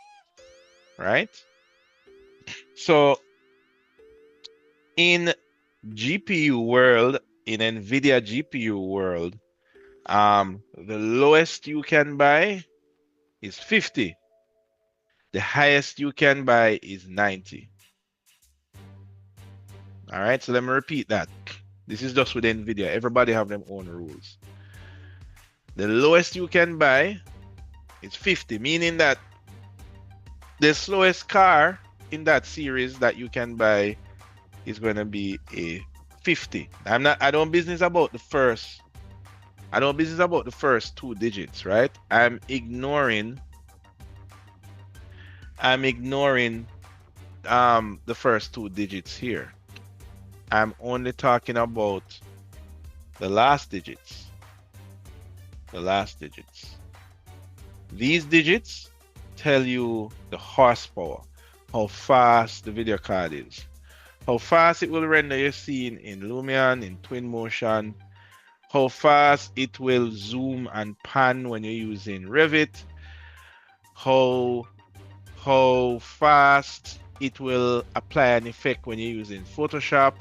Right? So in GPU world, in NVIDIA GPU world, the lowest you can buy is 50. The highest you can buy is 90. All right, so let me repeat that. This is just with NVIDIA. Everybody have their own rules. The lowest you can buy is 50, meaning that the slowest car in that series that you can buy is going to be a 50. I don't business about the first two digits, right? I'm ignoring the first two digits here. I'm only talking about the last digits. The last digits. These digits tell you the horsepower, how fast the video card is, how fast it will render your scene in Lumion, in Twinmotion, how fast it will zoom and pan when you're using Revit, how fast it will apply an effect when you're using Photoshop.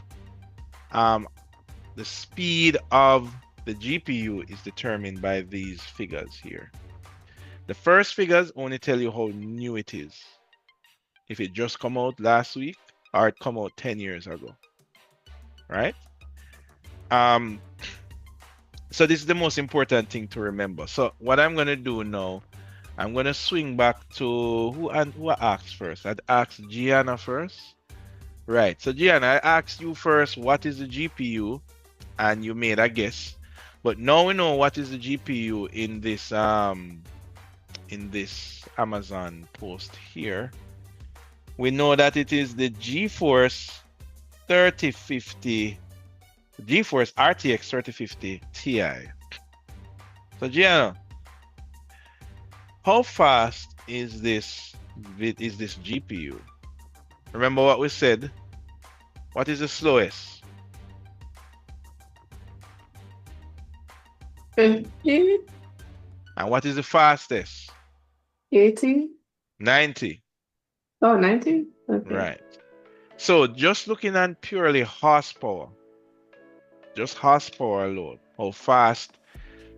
The speed of the GPU is determined by these figures here. The first figures only tell you how new it is. If it just come out last week or it come out 10 years ago, right? So this is the most important thing to remember. So what I'm going to do now, I'm going to swing back to who I asked first. I'd asked Gianna first. Right. So Gianna, I asked you first, what is the GPU? And you made a guess. But now we know what is the GPU in this Amazon post here. We know that it is the GeForce 3050, GeForce RTX 3050 Ti. So Gianna, how fast is this GPU? Remember what we said? What is the slowest? 50, And what is the fastest? 80. 90. Oh, 90? Okay. Right. So just looking at purely horsepower, just horsepower alone, how fast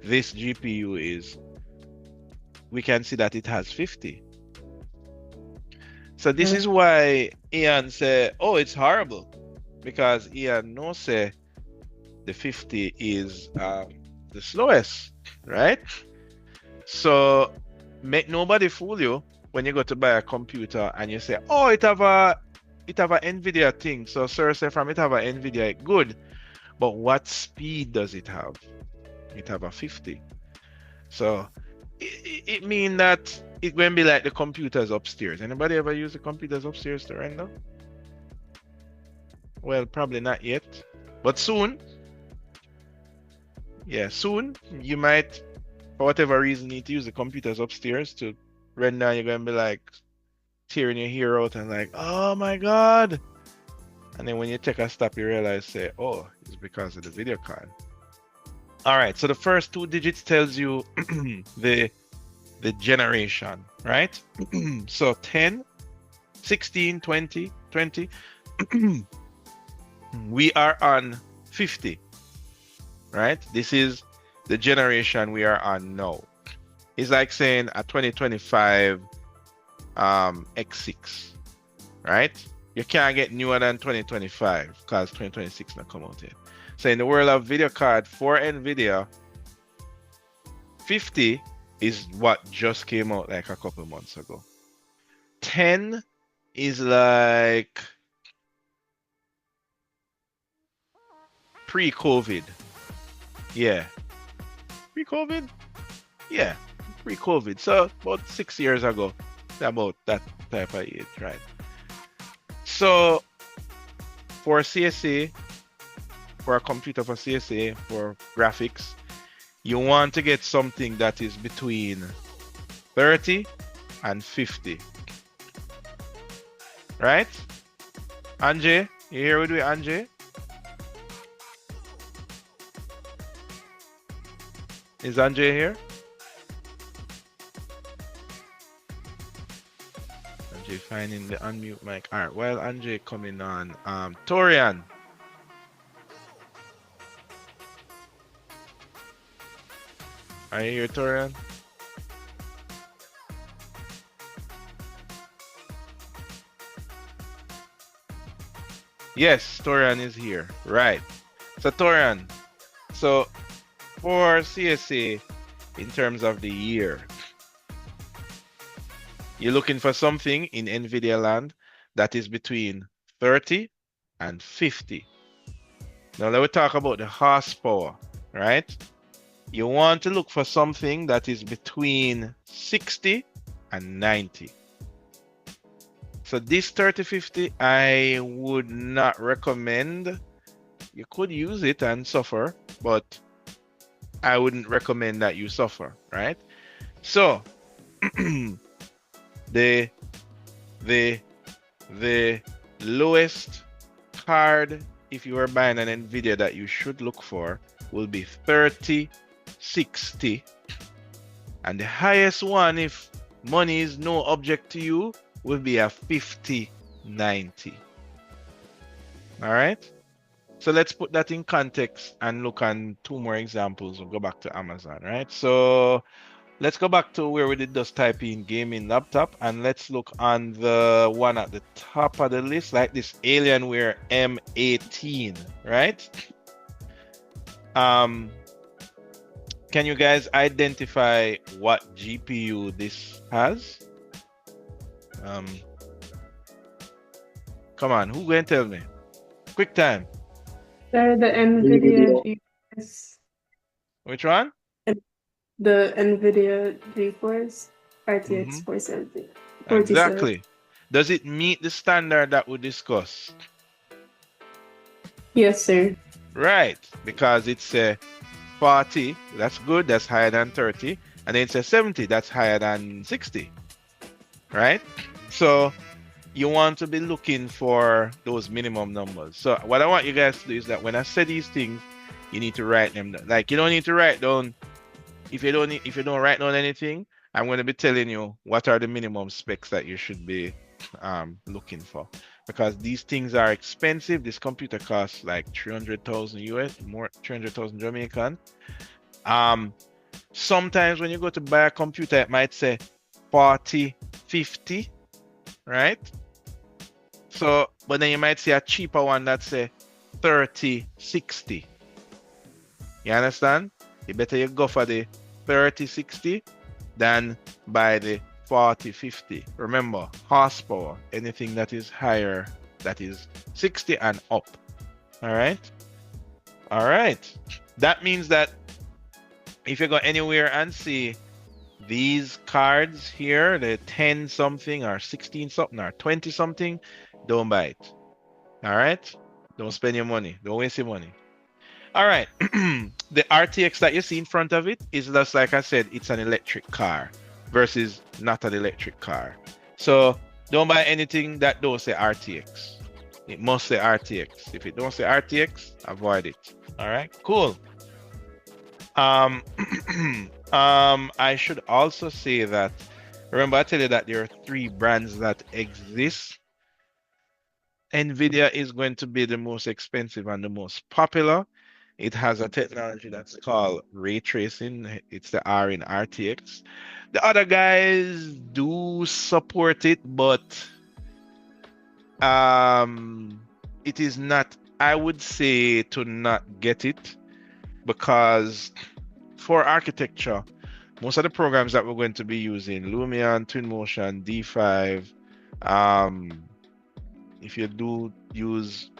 this GPU is, we can see that it has 50. So this is why Ian said, oh, it's horrible. Because Ian knows say the 50 is the slowest, right? So make nobody fool you when you go to buy a computer and you say, oh, it have a NVIDIA thing. So sir say from it have a NVIDIA, good. But what speed does it have? It have a 50. So it means that it's going to be like the computers upstairs. Anybody ever use the computers upstairs to render? Well, probably not yet, but soon. Yeah, soon you might, for whatever reason, need to use the computers upstairs to render. You're going to be like tearing your hair out and like, oh my God. And then when you take a stop, you realize, say, oh, it's because of the video card. All right, so the first two digits tells you the generation, right? So 10, 16, 20, 20. We are on 50, right? This is the generation we are on now. It's like saying a 2025 X6, right? You can't get newer than 2025 because 2026 not come out yet. So in the world of video card for NVIDIA, 50 is what just came out like a couple months ago. 10 is like pre-COVID. Yeah. Pre-COVID? Yeah. Pre-COVID. So about 6 years ago. About that type of age, right? So for CSA, for a computer for CSA, for graphics, you want to get something that is between 30 and 50. Right? Anjay, you here with me, Anjay? Is Anjay here? Anjay finding the unmute mic. All right, while Anjay coming on, Torian. Are you here, Torian? Yes, Torian is here. Right. So Torian, so for CSA, in terms of the year, you're looking for something in NVIDIA land that is between 30 and 50. Now let me talk about the horsepower, right? You want to look for something that is between 60 and 90. So this 3050, I would not recommend. You could use it and suffer, but I wouldn't recommend that you suffer, right? So the the the lowest card, if you are buying an NVIDIA, that you should look for will be 3060, and the highest one, if money is no object to you, will be a 5090. All right, so let's put that in context and look on two more examples. We'll go back to Amazon, right? So let's go back to where we did just type in gaming laptop, and let's look on the one at the top of the list, like this Alienware M18, right? Can you guys identify what GPU this has? Come on, who going to tell me? Quick time. Sir, the NVIDIA GeForce. Which one? The NVIDIA GeForce RTX 470. Exactly. Does it meet the standard that we discussed? Yes, sir. Right, because it's a 40, that's good, that's higher than 30, and then it's a 70, that's higher than 60, right? So you want to be looking for those minimum numbers. So what I want you guys to do is that when I say these things, you need to write them down. Like, you don't need to write down, if you don't write down anything, I'm going to be telling you what are the minimum specs that you should be looking for, because these things are expensive. This computer costs like 300,000 US, more 300,000 Jamaican. Sometimes when you go to buy a computer, it might say 4050, right? So, but then you might see a cheaper one that say 3060. You understand? You better you go for the 3060 than buy the 4050. Remember, horsepower, anything that is higher, that is 60 and up. All right. That means that if you go anywhere and see these cards here, the 10 something or 16 something or 20 something, don't buy it. All right. Don't spend your money. Don't waste your money. All right. The RTX that you see in front of it is just, like I said, it's an electric car versus not an electric car. So don't buy anything that don't say RTX. It must say RTX. If it don't say RTX, avoid it. All right, cool. I should also say that, remember I tell you that there are 3 brands that exist. NVIDIA is going to be the most expensive and the most popular. It has a technology that's called ray tracing. It's the R in RTX. The other guys do support it, but it is not, I would say, to not get it, because for architecture, most of the programs that we're going to be using, Lumion, Twinmotion, D5, if you do use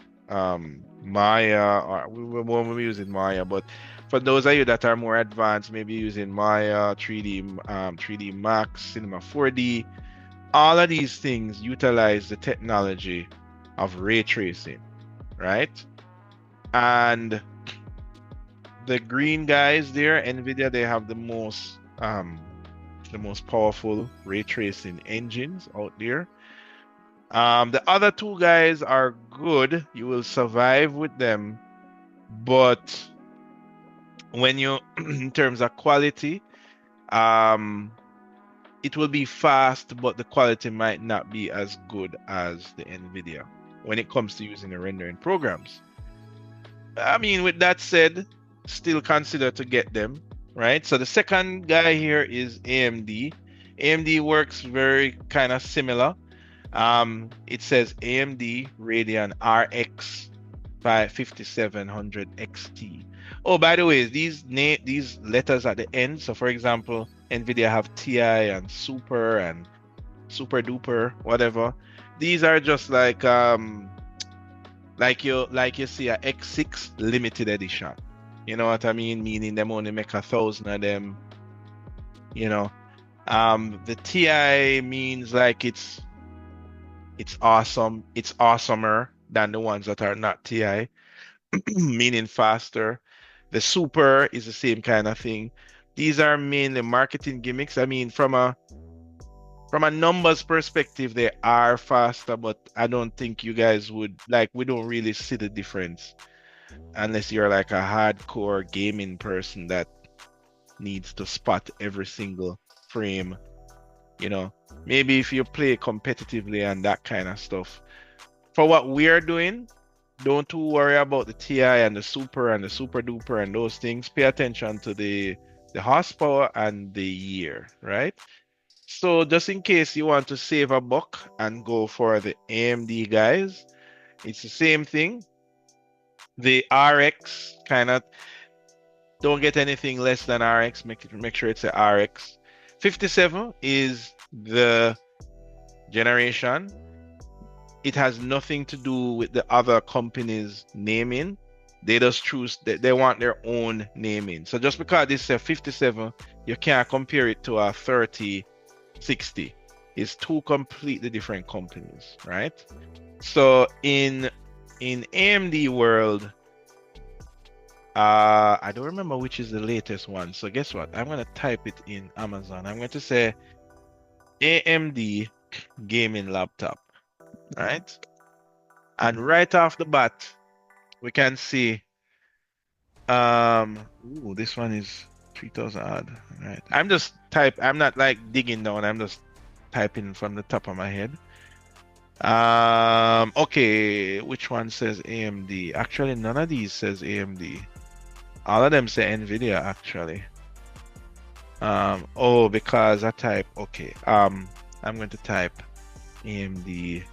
Maya, or we won't be using Maya, but for those of you that are more advanced, maybe using Maya, 3D Max, Cinema 4D, all of these things utilize the technology of ray tracing, right? And the green guys there, NVIDIA, they have the most powerful ray tracing engines out there. The other 2 guys are good. You will survive with them, but when you, in terms of quality, it will be fast, but the quality might not be as good as the NVIDIA when it comes to using the rendering programs. I mean, with that said, still consider to get them, right? So the second guy here is AMD. AMD works very kind of similar. It says AMD Radeon RX 5700 XT. Oh, by the way, these letters at the end. So, for example, NVIDIA have TI and Super and Super Duper, whatever. These are just like you see a X6 limited edition. You know what I mean? Meaning them only make 1,000 of them. You know, the TI means like it's awesome. It's awesomer than the ones that are not TI, meaning faster. The Super is the same kind of thing. These are mainly marketing gimmicks. I mean, from a from a numbers perspective, they are faster, but I don't think you guys would like. We don't really see the difference unless you're like a hardcore gaming person that needs to spot every single frame. You know, maybe if you play competitively and that kind of stuff. For what we are doing, don't too worry about the TI and the super duper and those things. Pay attention to the horsepower and the year, right? So just in case you want to save a buck and go for the AMD guys, it's the same thing. The RX kind of don't get anything less than RX. Make sure it's a RX. 57 is the generation. It has nothing to do with the other companies' naming. They just choose they want their own naming. So just because this is a 57, you can't compare it to a 3060. It's two completely different companies, right? So in AMD world, I don't remember which is the latest one. So guess what? I'm gonna type it in Amazon. I'm going to say AMD gaming laptop, right? And right off the bat, we can see ooh, this one is 3000 odd, right? I'm not like digging down, I'm just typing from the top of my head. Okay, which one says AMD? Actually, none of these says AMD. All of them say NVIDIA actually. Oh, because I type, okay, I'm going to type AMD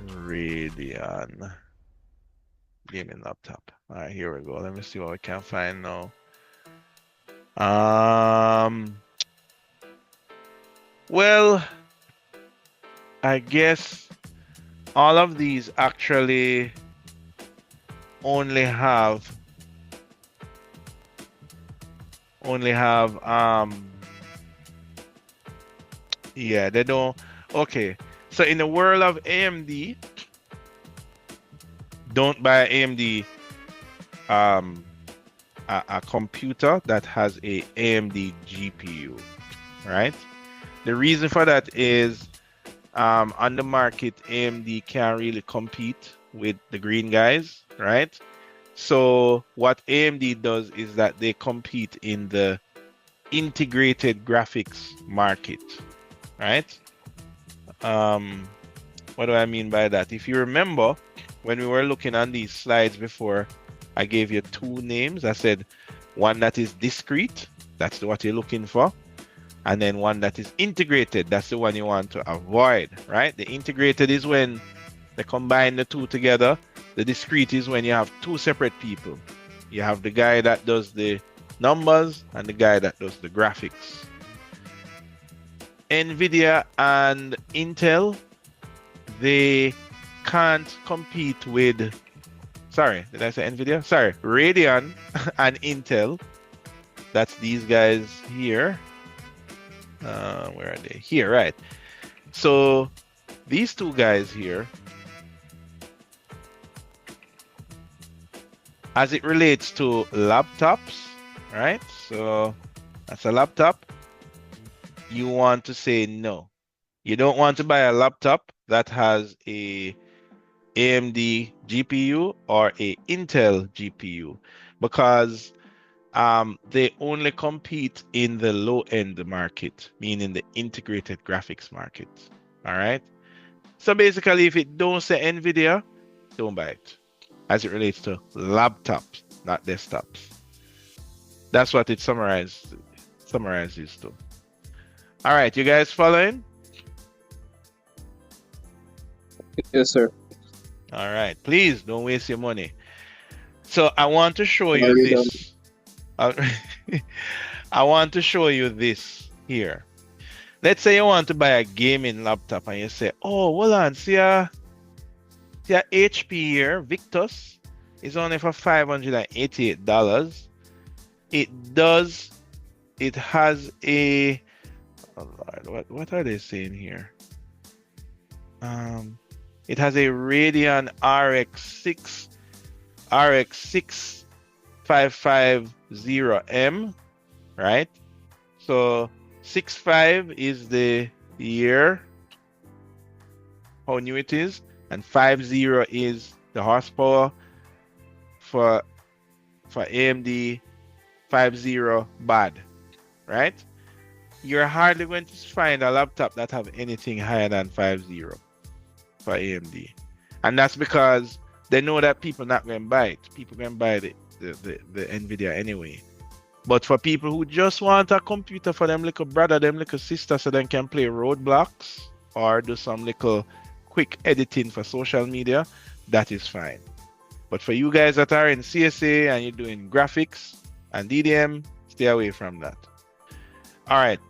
Radeon gaming laptop. All right, here we go. Let me see what we can find now. Well, I guess all of these actually only have yeah, they don't. Okay, so in the world of AMD, don't buy AMD a computer that has a AMD GPU, right? The reason for that is on the market, AMD can't really compete with the green guys, right? So what AMD does is that they compete in the integrated graphics market, right? What do I mean by that? If you remember, when we were looking on these slides before, I gave you two names. I said one that is discrete, that's what you're looking for, and then one that is integrated, that's the one you want to avoid, right? The integrated is when they combine the two together. The discrete is when you have two separate people. You have the guy that does the numbers and the guy that does the graphics. NVIDIA and Intel, they can't compete with, sorry, did I say NVIDIA? Sorry, Radeon and Intel. That's these guys here. Where are they? Here, right. So these two guys here, as it relates to laptops, right? So that's a laptop. You want to say no. You don't want to buy a laptop that has a AMD GPU or a Intel GPU because they only compete in the low-end market, meaning the integrated graphics market. All right. So basically, if it don't say NVIDIA, don't buy it. As it relates to laptops, not desktops. That's what it summarizes to. All right, you guys following? Yes, sir. All right, please don't waste your money. So I want to show you this. I want to show you this here. Let's say you want to buy a gaming laptop and you say, oh, hold on, see HP here, Victus, is only for $588. It has a, oh Lord, what are they saying here? It has a Radeon RX 6550M, right? So 65 is the year, how new it is, and 50 is the horsepower for AMD 50 bad, right? You're hardly going to find a laptop that have anything higher than 50 for AMD. And that's because they know that people not going to buy it. People going to buy the NVIDIA anyway. But for people who just want a computer for them little brother, them little sister, so they can play Roadblocks or do some little quick editing for social media, that is fine. But for you guys that are in CSA and you're doing graphics and DDM, stay away from that. All right.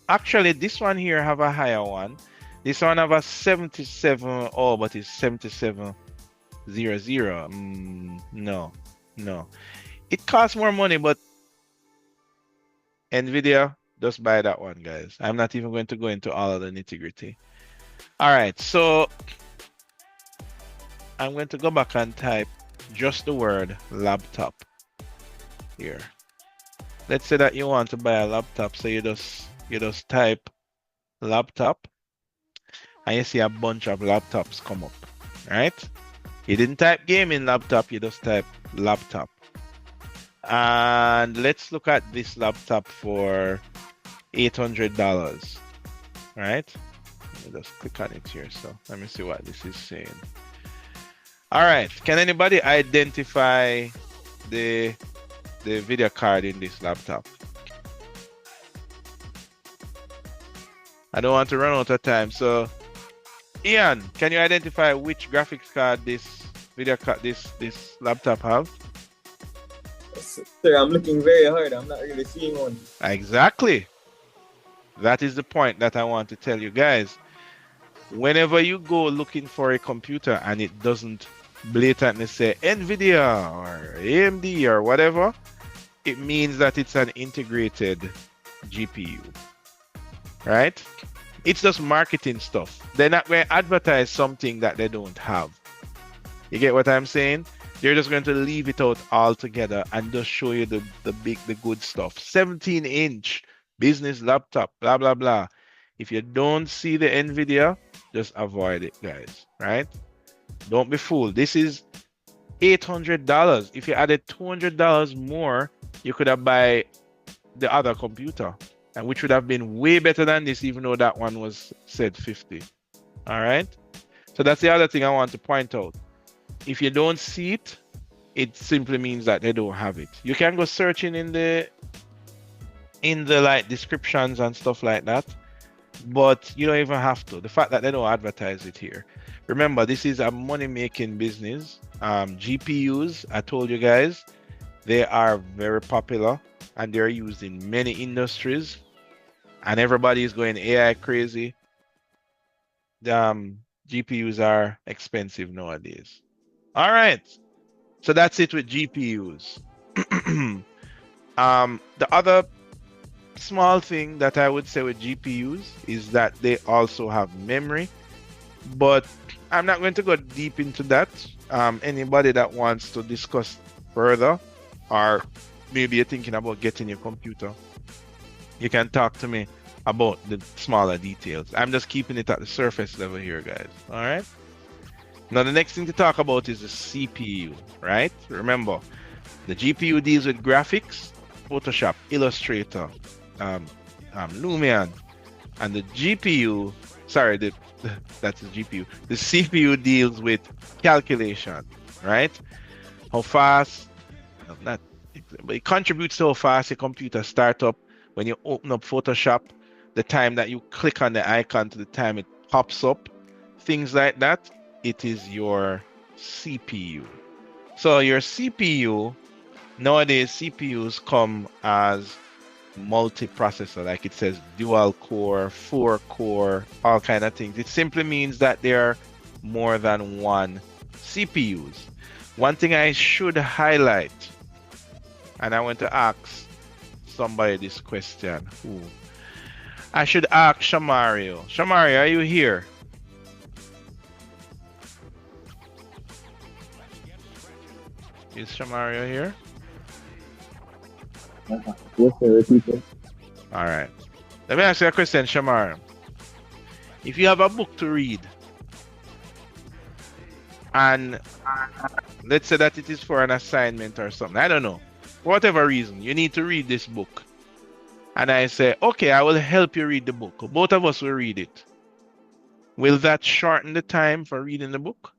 Actually, this one here have a higher one. This one have a 77. Oh, but it's 7700. No. It costs more money, but NVIDIA, just buy that one, guys. I'm not even going to go into all of the nitty-gritty. All right, so I'm going to go back and type just the word laptop here. Let's say that you want to buy a laptop, so you just type laptop, and you see a bunch of laptops come up, right? You didn't type gaming laptop, you just type laptop. And let's look at this laptop for $800, right? Let me just click on it here. So let me see what this is saying. All right, can anybody identify the video card in this laptop? I don't want to run out of time. So Ian, can you identify which graphics card this this laptop have? Sir, I'm looking very hard. I'm not really seeing one. Exactly. That is the point that I want to tell you guys. Whenever you go looking for a computer and it doesn't blatantly say NVIDIA or AMD or whatever, it means that it's an integrated GPU, right? It's just marketing stuff. They're not going to advertise something that they don't have. You get what I'm saying? They're just going to leave it out altogether and just show you the good stuff. 17-inch business laptop, blah, blah, blah. If you don't see the NVIDIA, just avoid it, guys, right? Don't be fooled. This is $800. If you added $200 more, you could have buy the other computer, and which would have been way better than this, even though that one was said 50. All right. So that's the other thing I want to point out. If you don't see it, it simply means that they don't have it. You can go searching in the like descriptions and stuff like that, but you don't even have to. The fact that they don't advertise it here. Remember, this is a money-making business. GPUs, I told you guys, they are very popular and they're used in many industries, and everybody is going AI crazy. GPUs are expensive nowadays. All right, so that's it with GPUs. The other small thing that I would say with GPUs is that they also have memory, but I'm not going to go deep into that. Anybody that wants to discuss further, or maybe you're thinking about getting your computer, you can talk to me about the smaller details. I'm just keeping it at the surface level here, guys. All right. Now, the next thing to talk about is the CPU, right? Remember, the GPU deals with graphics, Photoshop, Illustrator, Lumion, and the GPU, that's the GPU. The CPU deals with calculation, right? How fast, but it contributes to how fast your computer starts up when you open up Photoshop, the time that you click on the icon to the time it pops up, things like that. It is your CPU. So your CPU, nowadays CPUs come as multi-processor, like it says dual core, 4-core, all kind of things. It simply means that there are more than one CPUs. One thing I should highlight, and I want to ask somebody this question. I should ask Shamario. Shamario, are you here? Is Shamario here? Yes, sir. Repeat it. All right. Let me ask you a question, Shamar. If you have a book to read, and let's say that it is for an assignment or something, I don't know, for whatever reason, you need to read this book. And I say, okay, I will help you read the book. Both of us will read it. Will that shorten the time for reading the book?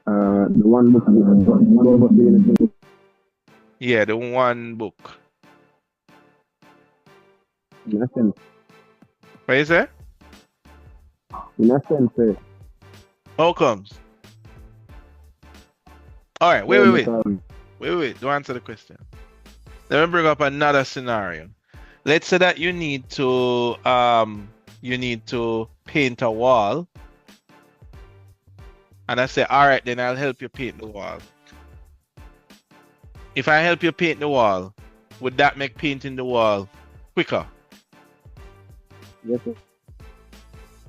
The one book, Yeah, the one book. in a sense, What is that? How comes? All right, wait. Don't answer the question. Let me bring up another scenario. Let's say that you need to paint a wall. And I say, all right, then I'll help you paint the wall. If I help you paint the wall, would that make painting the wall quicker? Yes, sir.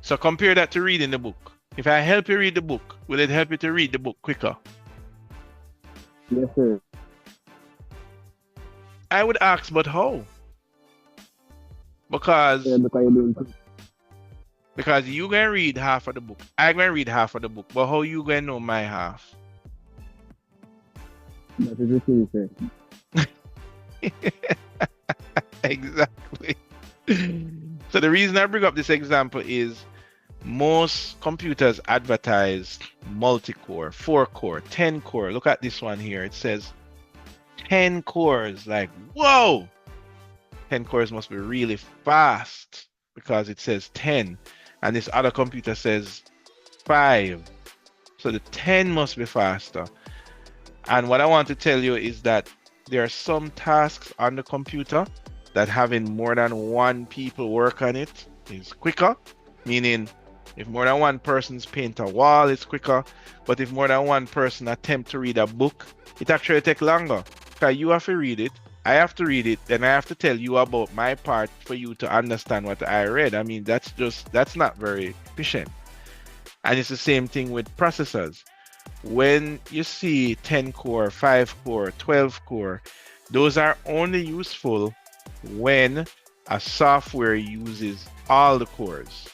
So compare that to reading the book. If I help you read the book, will it help you to read the book quicker? Yes, sir. I would ask, but how? Because Yeah, because you're doing too. Because you gonna read half of the book. I gonna read half of the book. But how you gonna know my half? That is the thing, sir. Exactly. So the reason I bring up this example is most computers advertise multi-core, 4-core, 10-core. Look at this one here. It says 10 cores. Like, whoa! 10 cores must be really fast because it says 10. And this other computer says 5. So the 10 must be faster. And what I want to tell you is that there are some tasks on the computer that having more than one people work on it is quicker. Meaning, if more than one person's paint a wall, it's quicker. But if more than one person attempt to read a book, it actually takes longer. Because you have to read it, I have to read it, then I have to tell you about my part for you to understand what I read. I mean, that's not very efficient. And it's the same thing with processors. When you see 10 core, 5 core, 12 core, those are only useful when a software uses all the cores.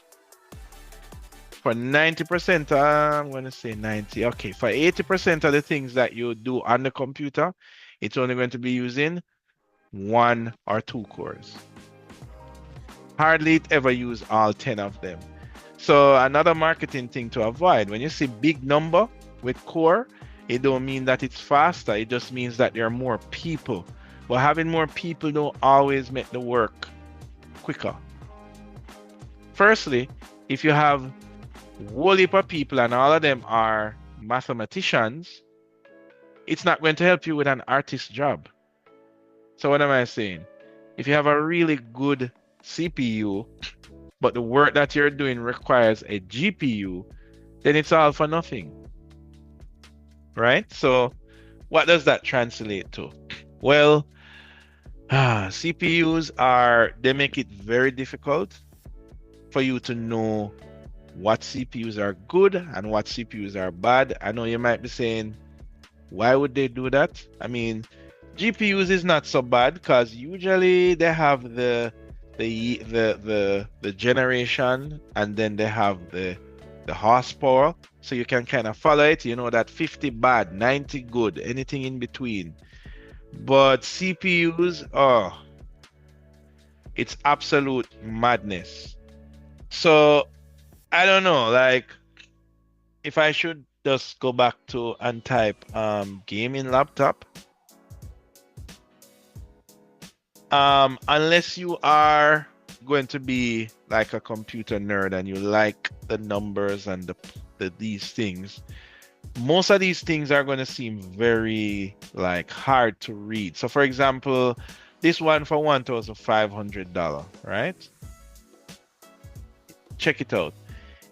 For 90%, I'm going to say 90. Okay, for 80% of the things that you do on the computer, it's only going to be using 1 or 2 cores. Hardly it ever use all 10 of them. So another marketing thing to avoid, when you see big number with core, it don't mean that it's faster. It just means that there are more people. But having more people don't always make the work quicker. Firstly, if you have a whole heap of people and all of them are mathematicians, it's not going to help you with an artist job. So what am I saying? If you have a really good CPU, but the work that you're doing requires a GPU, then it's all for nothing. Right? So what does that translate to? Well, CPUs they make it very difficult for you to know what CPUs are good and what CPUs are bad. I know you might be saying, why would they do that? I mean, GPUs is not so bad because usually they have the generation and then they have the horsepower, so you can kind of follow it. You know that 50 bad, 90 good, anything in between. But CPUs, it's absolute madness. So I don't know, like if I should just go back to and type gaming laptop. Unless you are going to be like a computer nerd and you like the numbers and these things, most of these things are going to seem very like hard to read. So for example, this one for $1,500, right? Check it out.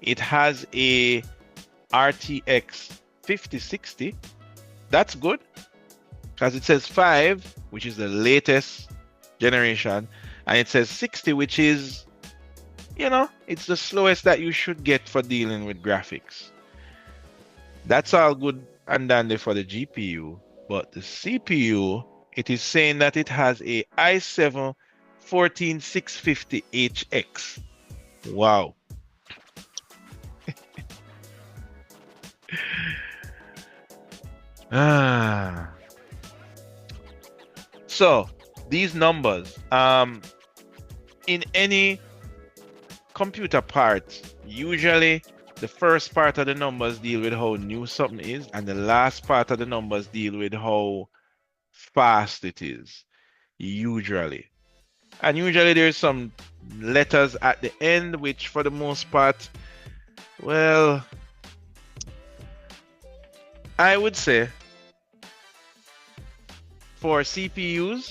It has a RTX 5060. That's good because it says 5, which is the latest generation, and it says 60, which is, it's the slowest that you should get for dealing with graphics. That's all good and dandy for the GPU, but the CPU It is saying that it has a i7 14650HX. Wow. So these numbers, in any computer part, usually the first part of the numbers deal with how new something is, and the last part of the numbers deal with how fast it is, usually. And usually there's some letters at the end, which for the most part, well, I would say for CPUs,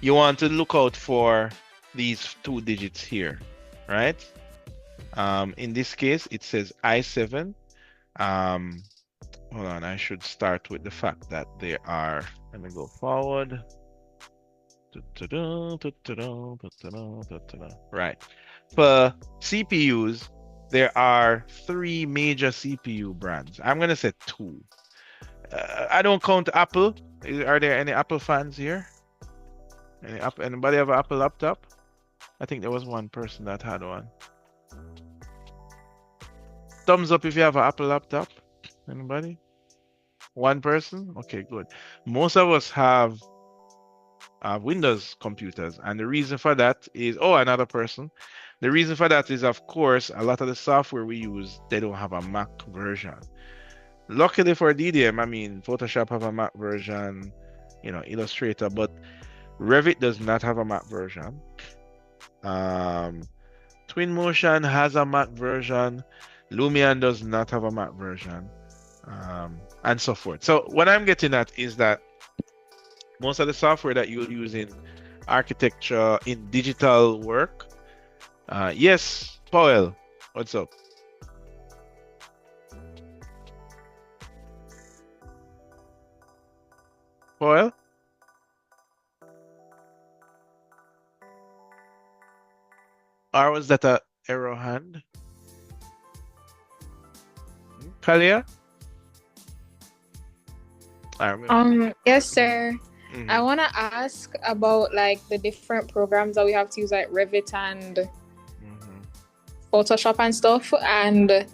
you want to look out for these 2 digits here, right? In this case, it says i7. Hold on, I should start with the fact that there are, let me go forward. Right. For CPUs, there are 3 major CPU brands. I'm going to say 2. I don't count Apple. Are there any Apple fans here? Anybody have an Apple laptop? I think there was one person that had one. Thumbs up if you have an Apple laptop. Anybody? One person? Okay, good. Most of us have Windows computers, and the reason for that is, another person. The reason for that is, of course, a lot of the software we use, they don't have a Mac version. Luckily for DDM, I mean, Photoshop have a Mac version, Illustrator, but Revit does not have a Mac version. Twinmotion has a Mac version. Lumion does not have a Mac version, and so forth. So what I'm getting at is that most of the software that you'll use in architecture, in digital work. Yes, Powell, what's up? Powell? Or was that a arrow hand? Kalia? Yes, sir. Mhm. I want to ask about like the different programs that we have to use, like Revit and Photoshop and stuff, and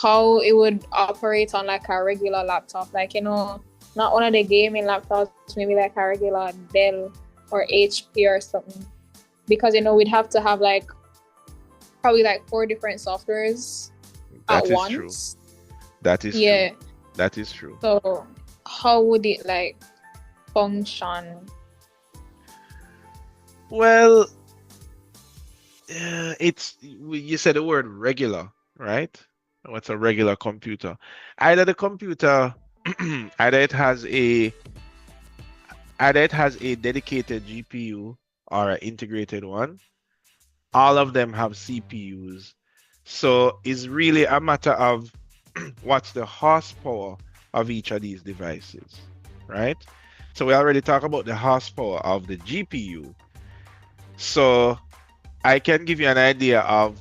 how it would operate on like a regular laptop, like not one of the gaming laptops, maybe like a regular Dell or HP or something, because we'd have to have like probably like 4 different softwares at once. True. That is yeah. true. That is true. So how would it like function? Well, you said the word regular, right? What's a regular computer? Either the computer, either it has a dedicated GPU or an integrated one. All of them have CPUs. So it's really a matter of what's the horsepower of each of these devices, right? So we already talked about the horsepower of the GPU. So I can give you an idea of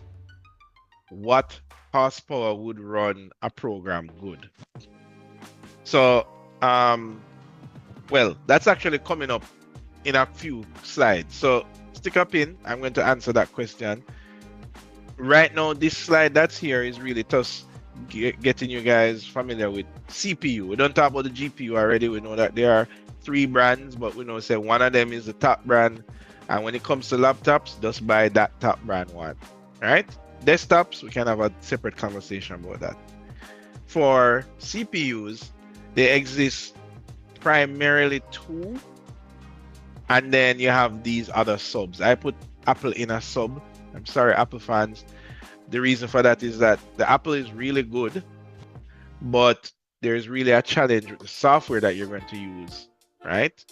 what horsepower would run a program good. So, well, that's actually coming up in a few slides. So stick up in, I'm going to answer that question. Right now, this slide that's here is really just getting you guys familiar with CPU. We don't talk about the GPU already. We know that there are 3 brands, but we know say one of them is the top brand. And when it comes to laptops, just buy that top brand one, right? Desktops, we can have a separate conversation about that. For CPUs, they exist primarily 2, and then you have these other subs. I put Apple in a sub. I'm sorry, Apple fans. The reason for that is that the Apple is really good, but there's really a challenge with the software that you're going to use, right?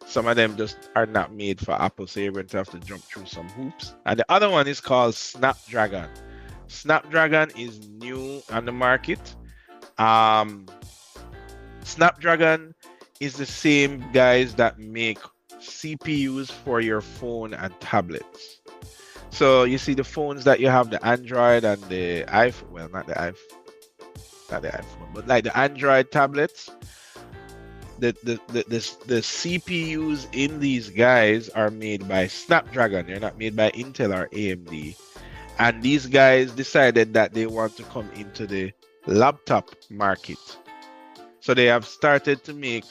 Some of them just are not made for Apple, so you're going to have to jump through some hoops. And the other one is called Snapdragon. Snapdragon is new on the market. Snapdragon is the same guys that make CPUs for your phone and tablets. So you see the phones that you have, the Android and the iPhone, well, not the iPhone, but like the Android tablets. the CPUs in these guys are made by Snapdragon. They're not made by Intel or AMD. And these guys decided that they want to come into the laptop market. So they have started to make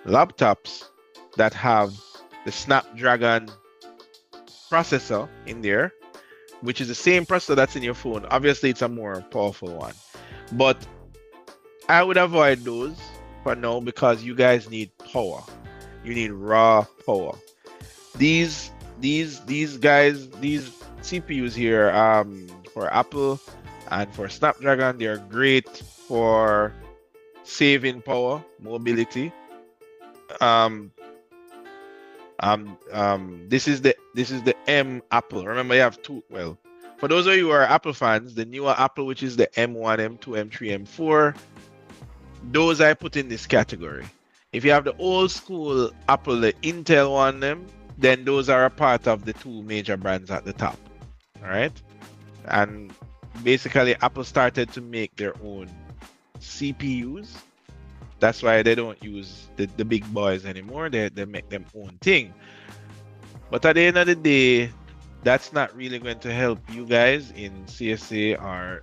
laptops that have the Snapdragon processor in there, which is the same processor that's in your phone. Obviously, it's a more powerful one. But I would avoid those for now because you guys need power. You need raw power. These guys, these CPUs here, for Apple and for Snapdragon, they're great for saving power, mobility. This is the M Apple. Remember, you have two. Well, for those of you who are Apple fans, the newer Apple, which is the M1, M2, M3, M4, those I put in this category. If you have the old school Apple, the Intel one, then those are a part of the two major brands at the top. All right, and basically Apple started to make their own CPUs. That's why they don't use the big boys anymore. They make them own thing. But at the end of the day, that's not really going to help you guys in CSA, or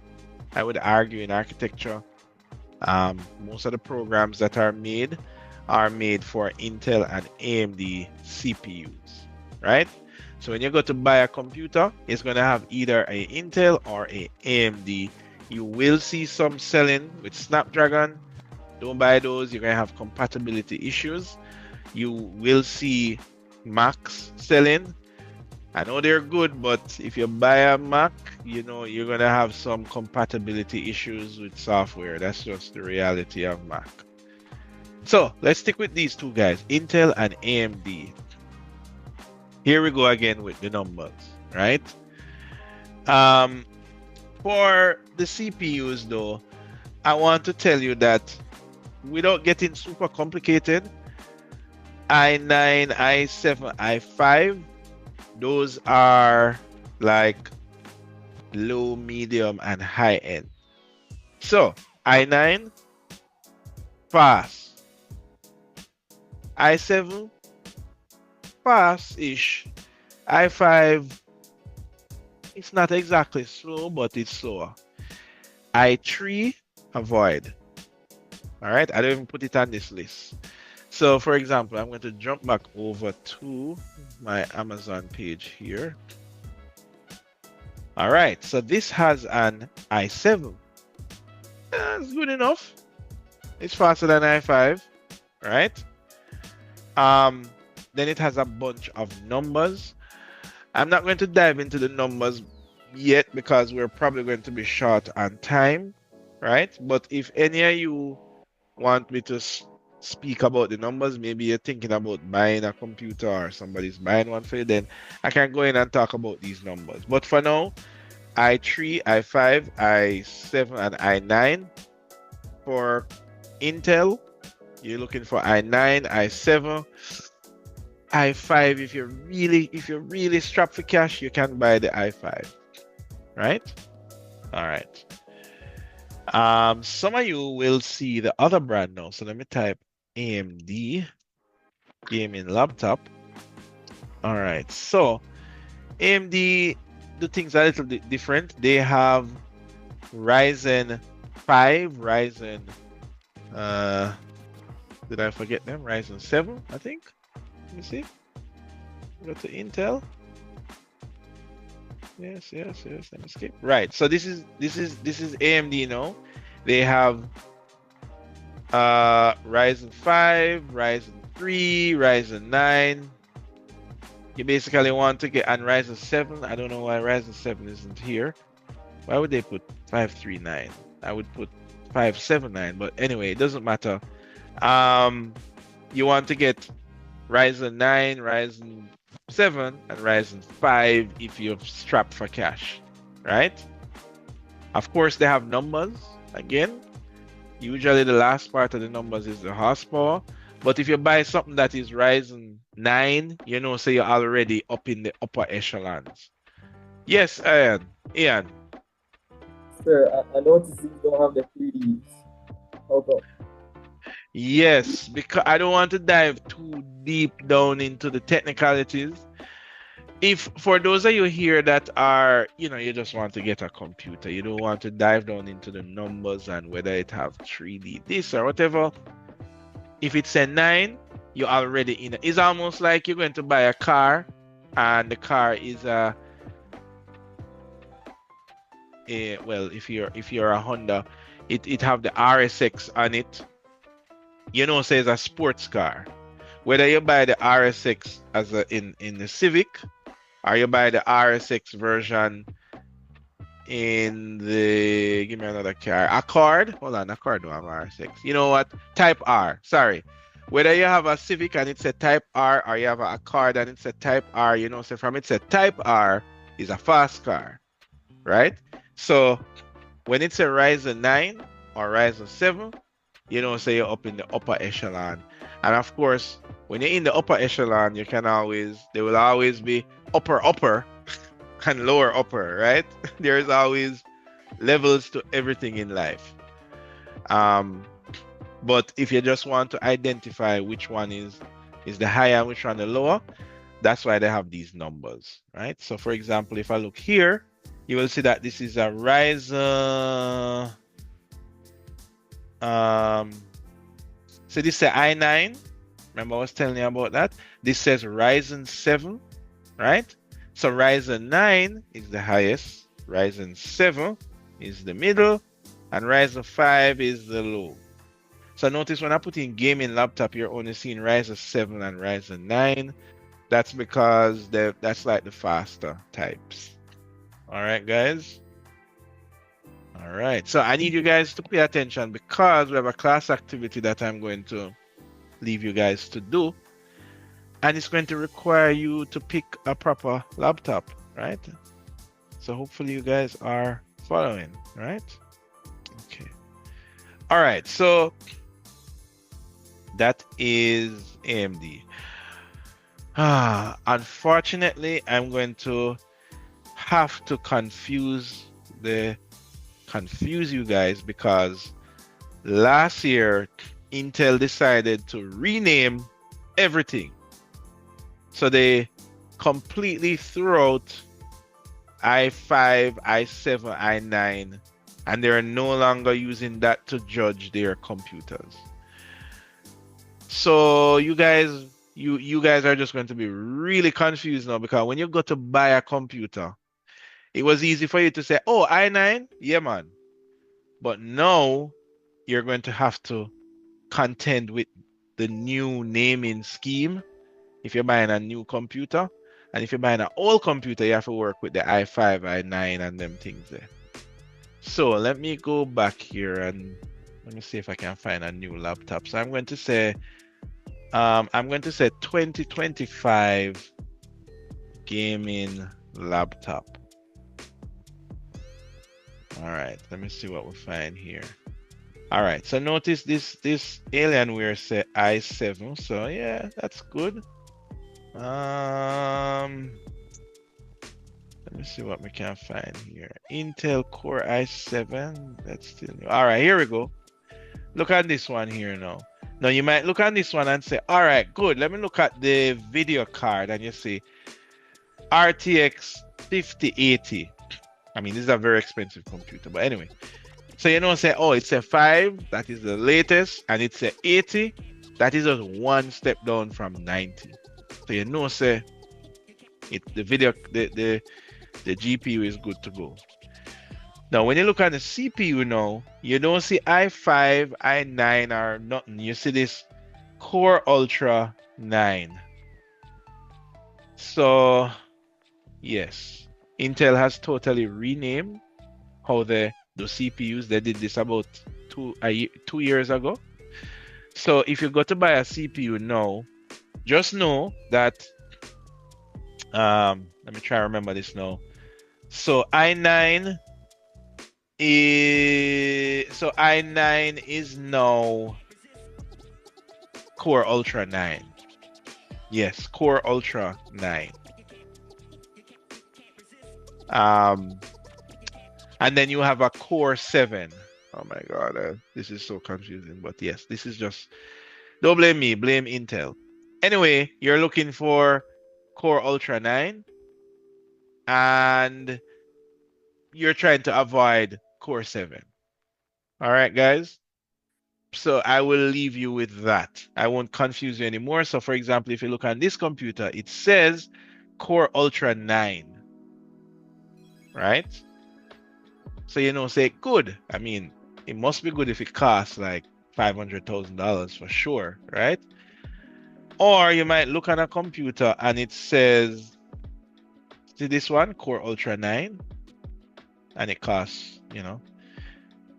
I would argue in architecture. Most of the programs that are made for Intel and AMD CPUs, right? So when you go to buy a computer, it's going to have either a Intel or a AMD. You will see some selling with Snapdragon. Don't buy those. You're going to have compatibility issues. You will see Macs selling. I know they're good, but if you buy a Mac, you know you're going to have some compatibility issues with software. That's just the reality of Mac. So let's stick with these two guys, Intel and AMD. Here we go again with the numbers, right? For the CPUs though, I want to tell you that without getting super complicated, i9, i7, i5, those are like low, medium, and high end. So i9, fast. i7, fast-ish. i5, it's not exactly slow, but it's slower. i3, avoid. All right, I don't even put it on this list. So for example, I'm going to jump back over to my Amazon page here. All right, so this has an i7. It's good enough. It's faster than i5, right? Then it has a bunch of numbers. I'm not going to dive into the numbers yet because we're probably going to be short on time, right? But if any of you want me to speak about the numbers, maybe you're thinking about buying a computer or somebody's buying one for you, then I can go in and talk about these numbers. But for now, i3, i5, i7, and i9. For Intel, you're looking for i9, i7, i5. If you're really strapped for cash, you can buy the i5, right? All right. Some of you will see the other brand now. So let me type AMD gaming laptop. All right. So AMD do things a little bit different. They have Ryzen 5, Ryzen did I forget them? Ryzen 7, I think. Let me see. Go to Intel. Yes. Let me skip. Right. So this is AMD now. They have Ryzen 5, Ryzen 3, Ryzen 9. You basically want to get, and Ryzen 7. I don't know why Ryzen 7 isn't here. Why would they put 539? I would put 579, but anyway, it doesn't matter. You want to get Ryzen 9, Ryzen 7, and Ryzen 5 if you're strapped for cash, right? Of course, they have numbers. Again, usually the last part of the numbers is the horsepower. But if you buy something that is Ryzen 9, you know, so you're already up in the upper echelons. Yes, Ian. Sir, I noticed you don't have the 3Ds. How come? Yes, because I don't want to dive too deep down into the technicalities. If for those of you here that are, you just want to get a computer, you don't want to dive down into the numbers and whether it have 3D this or whatever. If it's a 9, you're already in it. It's almost like you're going to buy a car and the car is well, if you're a Honda, it have the RSX on it. Say it's a sports car. Whether you buy the RSX as in the Civic, or you buy the RSX version in the, give me another car, Accord. Hold on, Accord don't have RSX. You know what? Type R. Sorry. Whether you have a Civic and it's a Type R, or you have a Accord and it's a Type R, so from it's a Type R is a fast car, right? So when it's a Ryzen 9 or Ryzen 7, say you're up in the upper echelon. And of course, when you're in the upper echelon, there will always be upper and lower upper, right? There's always levels to everything in life. But if you just want to identify which one is the higher and which one the lower, that's why they have these numbers, right? So for example, if I look here, you will see that this is a Ryzen. So this is i9. Remember I was telling you about that? This says Ryzen 7, right? So Ryzen 9 is the highest, Ryzen 7 is the middle, and Ryzen 5 is the low. So notice when I put in gaming laptop, you're only seeing Ryzen 7 and Ryzen 9. That's because that's like the faster types. All right, guys. All right. So I need you guys to pay attention because we have a class activity that I'm going to leave you guys to do. And it's going to require you to pick a proper laptop, right? So hopefully you guys are following, right? Okay. All right. So that is AMD. Unfortunately, I'm going to have to confuse you guys because last year Intel decided to rename everything. So they completely threw out i5, i7, i9, and they're no longer using that to judge their computers. So you guys are just going to be really confused now because when you go to buy a computer, it was easy for you to say, oh, i9, yeah, man. But now you're going to have to contend with the new naming scheme if you're buying a new computer. And if you're buying an old computer, you have to work with the i5, i9, and them things there. So let me go back here and let me see if I can find a new laptop. So I'm going to say 2025 gaming laptop. All right, let me see what we find here. All right, so notice this Alienware say i7, so yeah, that's good. Let me see what we can find here. Intel Core i7, that's still new. All right, here we go. Look at this one here now. Now you might look at this one and say, all right, good. Let me look at the video card and you see RTX 5080. I mean, this is a very expensive computer, but anyway. So say, oh, it's a 5, that is the latest, and it's a 80, that is just one step down from 90. So say the GPU is good to go. Now, when you look at the CPU now, you don't see i5, i9 or nothing. You see this Core Ultra 9. So, yes. Intel has totally renamed how they do CPUs. They did this about 2 years ago. So if you go to buy a CPU now, just know that let me try to remember this now. So i9 is now Core Ultra 9. Yes, Core Ultra 9. And then you have a Core 7. Oh my God, this is so confusing. But yes, this is just, don't blame me, blame Intel. Anyway, you're looking for Core Ultra 9 and you're trying to avoid Core 7. All right, guys. So I will leave you with that. I won't confuse you anymore. So for example, if you look on this computer, it says Core Ultra 9, right? So say good. I mean, it must be good if it costs like $500,000 for sure, right? Or you might look on a computer and it says, see this one, Core Ultra 9, and it costs,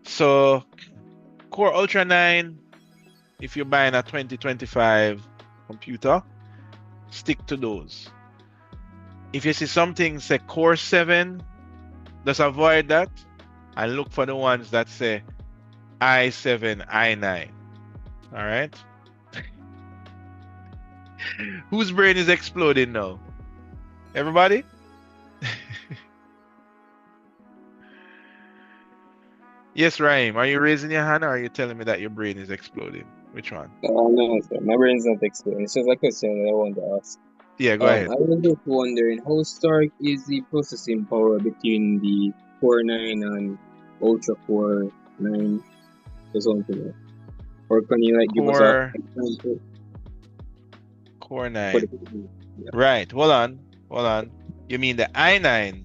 So Core Ultra 9, if you're buying a 2025 computer, stick to those. If you see something say Core 7, just avoid that and look for the ones that say i7, i9. All right? Whose brain is exploding now? Everybody? Yes, Raheem. Are you raising your hand or are you telling me that your brain is exploding? Which one? No, sir. My brain's not exploding. It's just a question that I want to ask. Yeah, go ahead. I was just wondering how stark is the processing power between the Core 9 and Ultra Core 9 or something? Or can you give us Core an example? Core For 9. yeah. Right. Hold on. You mean the i9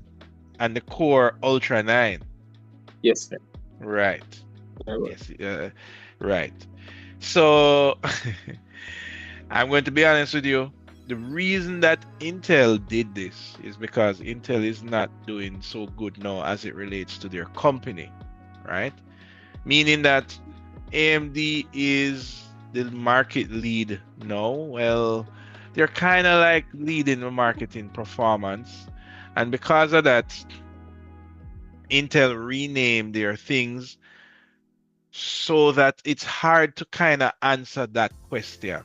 and the Core Ultra 9? Yes, sir. Right. Right. Yes. Right. So I'm going to be honest with you. The reason that Intel did this is because Intel is not doing so good now as it relates to their company, right? Meaning that AMD is the market lead now. Well, they're kind of like leading the market in performance. And because of that, Intel renamed their things so that it's hard to kind of answer that question.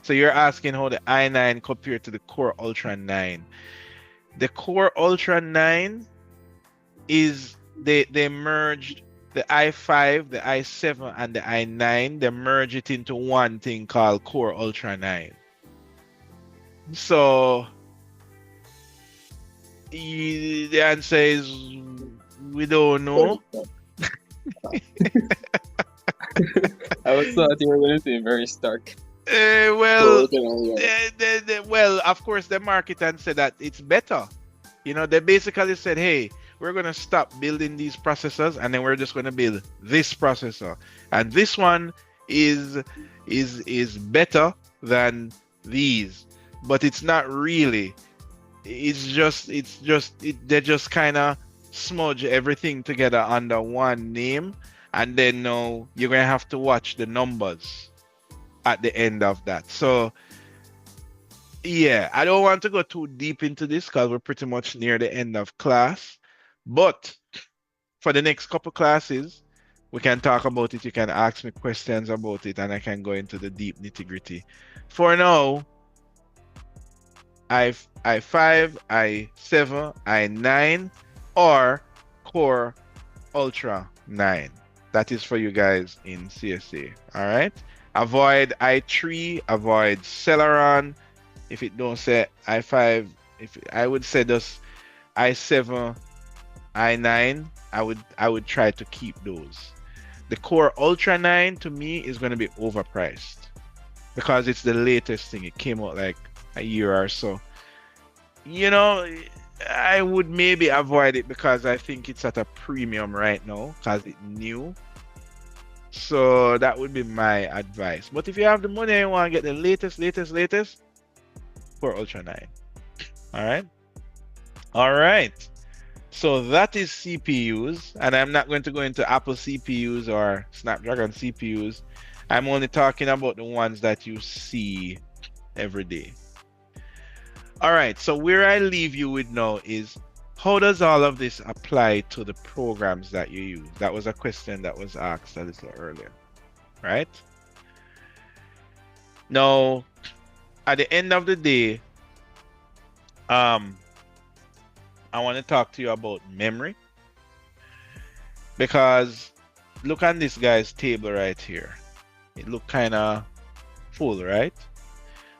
So you're asking how the i9 compared to the Core Ultra 9. The Core Ultra 9 is they merged the i5, the i7, and the i9. They merge it into one thing called Core Ultra 9. So the answer is we don't know. I was thought you were going to say very stark. Well, of course, they market and said that it's better. They basically said, hey, we're going to stop building these processors and then we're just going to build this processor. And this one is better than these. But it's not really. They just kind of smudge everything together under one name. And then now you're going to have to watch the numbers at the end of that. So yeah, I don't want to go too deep into this because we're pretty much near the end of class. But for the next couple classes, we can talk about it. You can ask me questions about it and I can go into the deep nitty-gritty. For now, i5, i7, i9, or Core Ultra 9. That is for you guys in CSA. All right. Avoid i3, avoid Celeron. If it don't say i5, I would say just i7, i9. I would try to keep those. The Core Ultra 9 to me is going to be overpriced because it's the latest thing. It came out like a year or so. I would maybe avoid it because I think it's at a premium right now because it's new. So that would be my advice. But if you have the money and you want to get the latest, Core Ultra 9. All right. So that is CPUs, and I'm not going to go into Apple CPUs or Snapdragon CPUs. I'm only talking about the ones that you see every day. All right, so where I leave you with now is, how does all of this apply to the programs that you use? That was a question that was asked a little earlier, right? Now, at the end of the day, I want to talk to you about memory. because look on this guy's table right here. It look kind of full, right?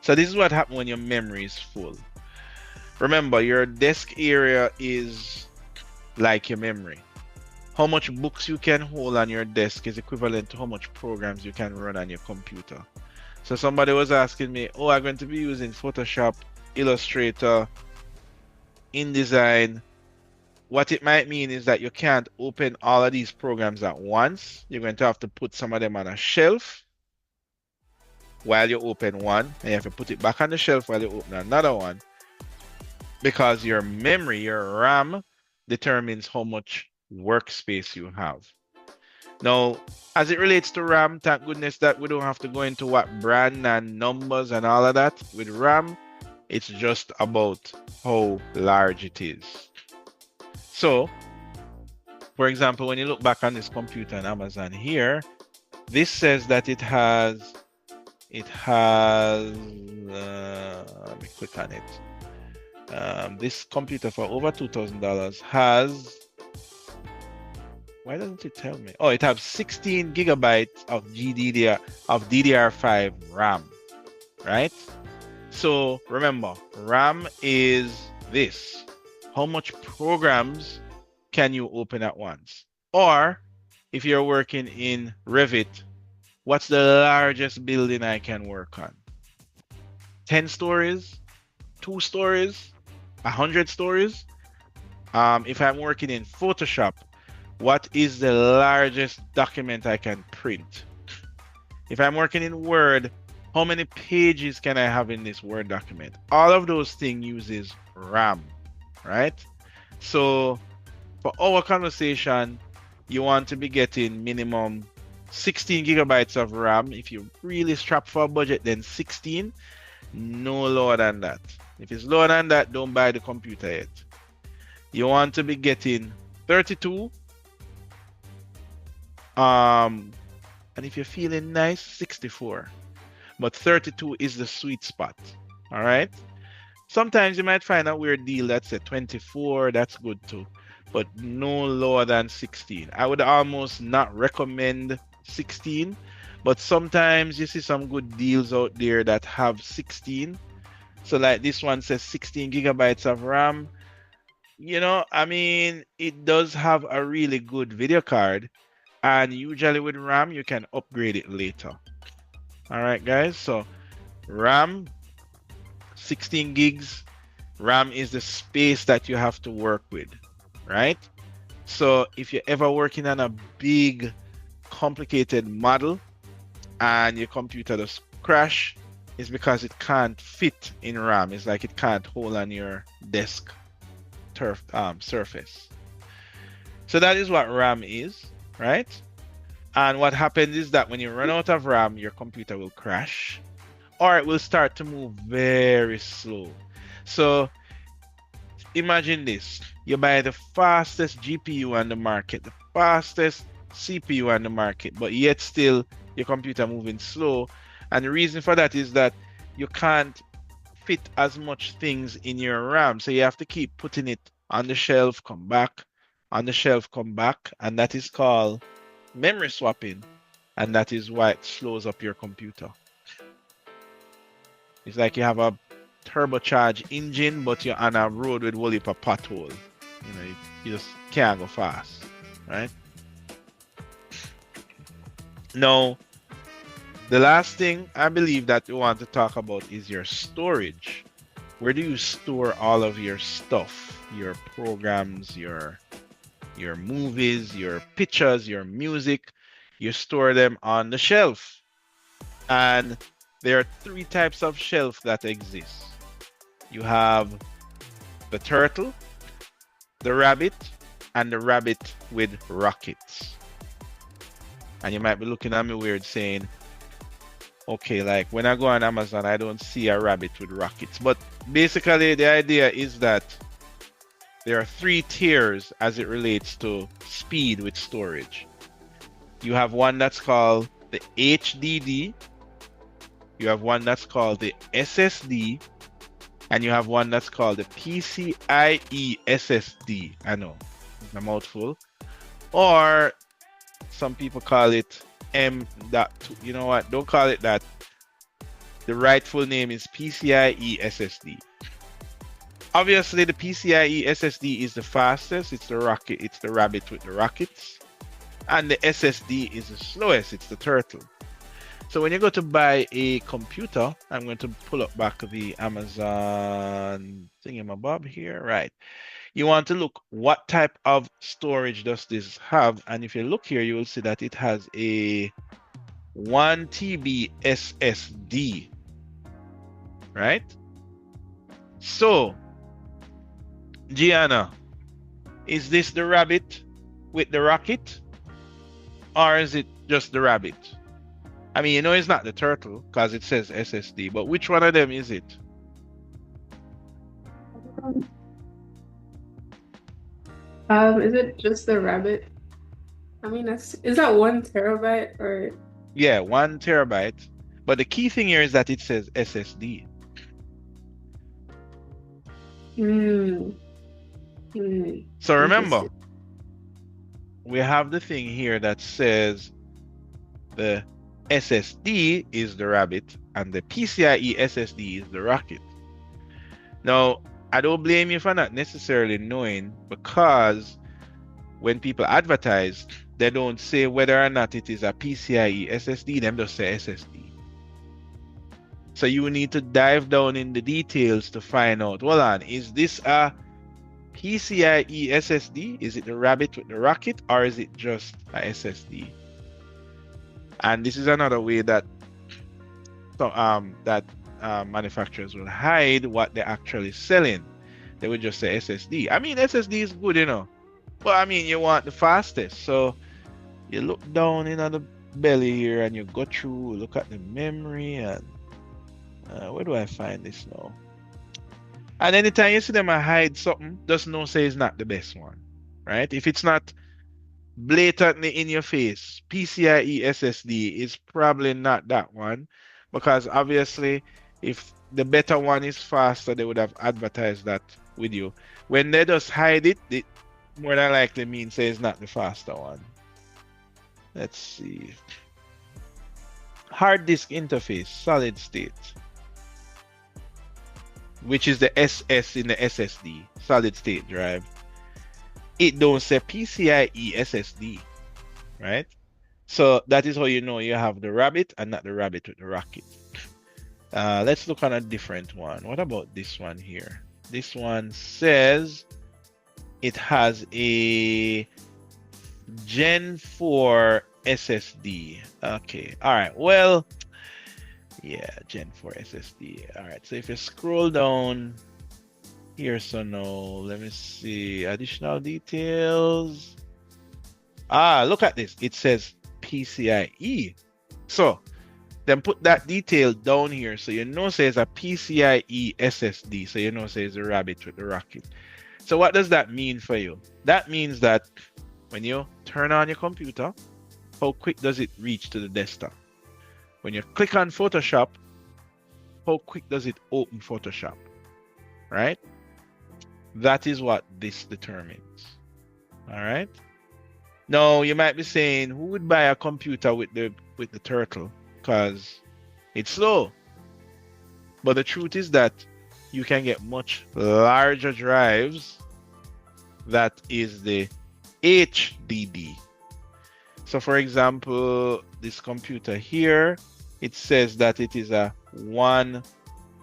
So this is what happens when your memory is full. Remember, your desk area is like your memory. How much books you can hold on your desk is equivalent to how much programs you can run on your computer. So somebody was asking me, oh, I'm going to be using Photoshop, Illustrator, InDesign. What it might mean is that you can't open all of these programs at once. You're going to have to put some of them on a shelf while you open one, and you have to put it back on the shelf while you open another one, because your memory, your RAM, determines how much workspace you have. Now, as it relates to RAM, thank goodness that we don't have to go into what brand and numbers and all of that. With RAM, it's just about how large it is. So, for example, when you look back on this computer on Amazon here, this says that it has, let me click on it. This computer for over $2,000 has, why doesn't it tell me? Oh, it has 16 gigabytes of DDR5 RAM, right? So remember, RAM is this. How much programs can you open at once? Or if you're working in Revit, what's the largest building I can work on? 10 stories, 2 stories, 100 stories? If I'm working in Photoshop, what is the largest document I can print? If I'm working in Word, how many pages can I have in this Word document? All of those things uses RAM, right? So for our conversation, you want to be getting minimum 16 gigabytes of RAM. If you're really strapped for a budget, then 16. No lower than that. If it's lower than that, don't buy the computer yet. You want to be getting 32. And if you're feeling nice, 64. But 32 is the sweet spot. All right. Sometimes you might find a weird deal that's at 24. That's good too. But no lower than 16. I would almost not recommend 16. But sometimes you see some good deals out there that have 16. So like this one says 16 gigabytes of RAM. You know, I mean, it does have a really good video card. And usually with RAM, you can upgrade it later. All right, guys. So RAM, 16 gigs. RAM is the space that you have to work with, right? So if you're ever working on a big, complicated model and your computer does crash, it's because it can't fit in RAM. It's like it can't hold on your desk surface. So that is what RAM is, right? And what happens is that when you run out of RAM, your computer will crash or it will start to move very slow. So imagine this. You buy the fastest GPU on the market, the fastest CPU on the market, but yet still your computer moving slow. And the reason for that is that you can't fit as much things in your RAM. So you have to keep putting it on the shelf, come back, on the shelf, come back. And that is called memory swapping. And that is why it slows up your computer. It's like you have a turbocharged engine, but you're on a road with whole heap of pothole. You know, you just can't go fast, right? Now, the last thing I believe that we want to talk about is your storage. Where do you store all of your stuff? Your programs, your movies, your pictures, your music. You store them on the shelf. And there are 3 types of shelf that exist. You have the turtle, the rabbit, and the rabbit with rockets. And you might be looking at me weird saying, okay, like when I go on Amazon, I don't see a rabbit with rockets. But basically the idea is that there are 3 tiers as it relates to speed with storage. You have one that's called the HDD. You have one that's called the SSD. And you have one that's called the PCIe SSD. I know, it's a mouthful. or some people call it M.2. You know what? Don't call it that. The rightful name is PCIe SSD. Obviously, the PCIe SSD is the fastest. It's the rocket. It's the rabbit with the rockets. And the SSD is the slowest. It's the turtle. So when you go to buy a computer, I'm going to pull up back the Amazon thingamabob here. Right. You want to look what type of storage does this have. And if you look here, you will see that it has a 1 TB SSD. Right? So, Gianna, is this the rabbit with the rocket? Or is it just the rabbit? I mean, you know it's not the turtle because it says SSD, but which one of them is it? Is it just the rabbit? I mean, is that 1 terabyte or? Yeah, 1 terabyte. But the key thing here is that it says SSD. So remember, we have the thing here that says the SSD is the rabbit and the PCIe SSD is the rocket. Now, I don't blame you for not necessarily knowing, because when people advertise, they don't say whether or not it is a PCIe SSD, them just say SSD. So you need to dive down in the details to find out, hold on, is this a PCIe SSD? Is it the rabbit with the rocket, or is it just a SSD? And this is another way that manufacturers will hide what they're actually selling. They would just say SSD. I mean, SSD is good, you know, but I mean, you want the fastest. So you look down in the belly here and you go through, look at the memory, and where do I find this now? And anytime you see them hide something, just know say it's not the best one, right? If it's not blatantly in your face, PCIe SSD is probably not that one, because obviously if the better one is faster, they would have advertised that with you. When they just hide it, it more than likely means say it's not the faster one. Let's see. Hard disk interface, solid state, which is the SS in the SSD, solid state drive. It don't say PCIe SSD, right? So that is how you know you have the rabbit and not the rabbit with the rocket. Let's look on a different one. What about this one here? This one says it has a Gen 4 SSD. Okay, all right. Well, yeah, Gen 4 SSD. All right, so if you scroll down here, so no, let me see additional details. Look at this. It says PCIe. So then put that detail down here, so you know says a PCIe SSD. So you know says a rabbit with the rocket. So what does that mean for you? That means that when you turn on your computer, how quick does it reach to the desktop? When you click on Photoshop, how quick does it open Photoshop? Right? That is what this determines. All right. Now you might be saying, who would buy a computer with the turtle? Because it's slow. But the truth is that you can get much larger drives. That is the HDD. So for example, this computer here, it says that it is a 1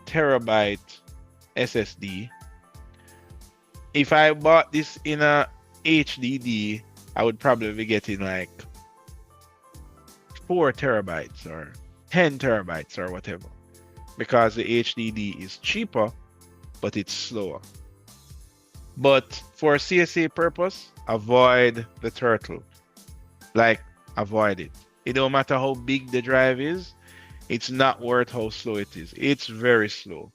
terabyte SSD. If I bought this in a HDD, I would probably be getting like 4 terabytes or 10 terabytes or whatever, because the HDD is cheaper, but it's slower. But for CSA purpose, avoid the turtle. Like, avoid it. It don't matter how big the drive is, it's not worth how slow it is. It's very slow.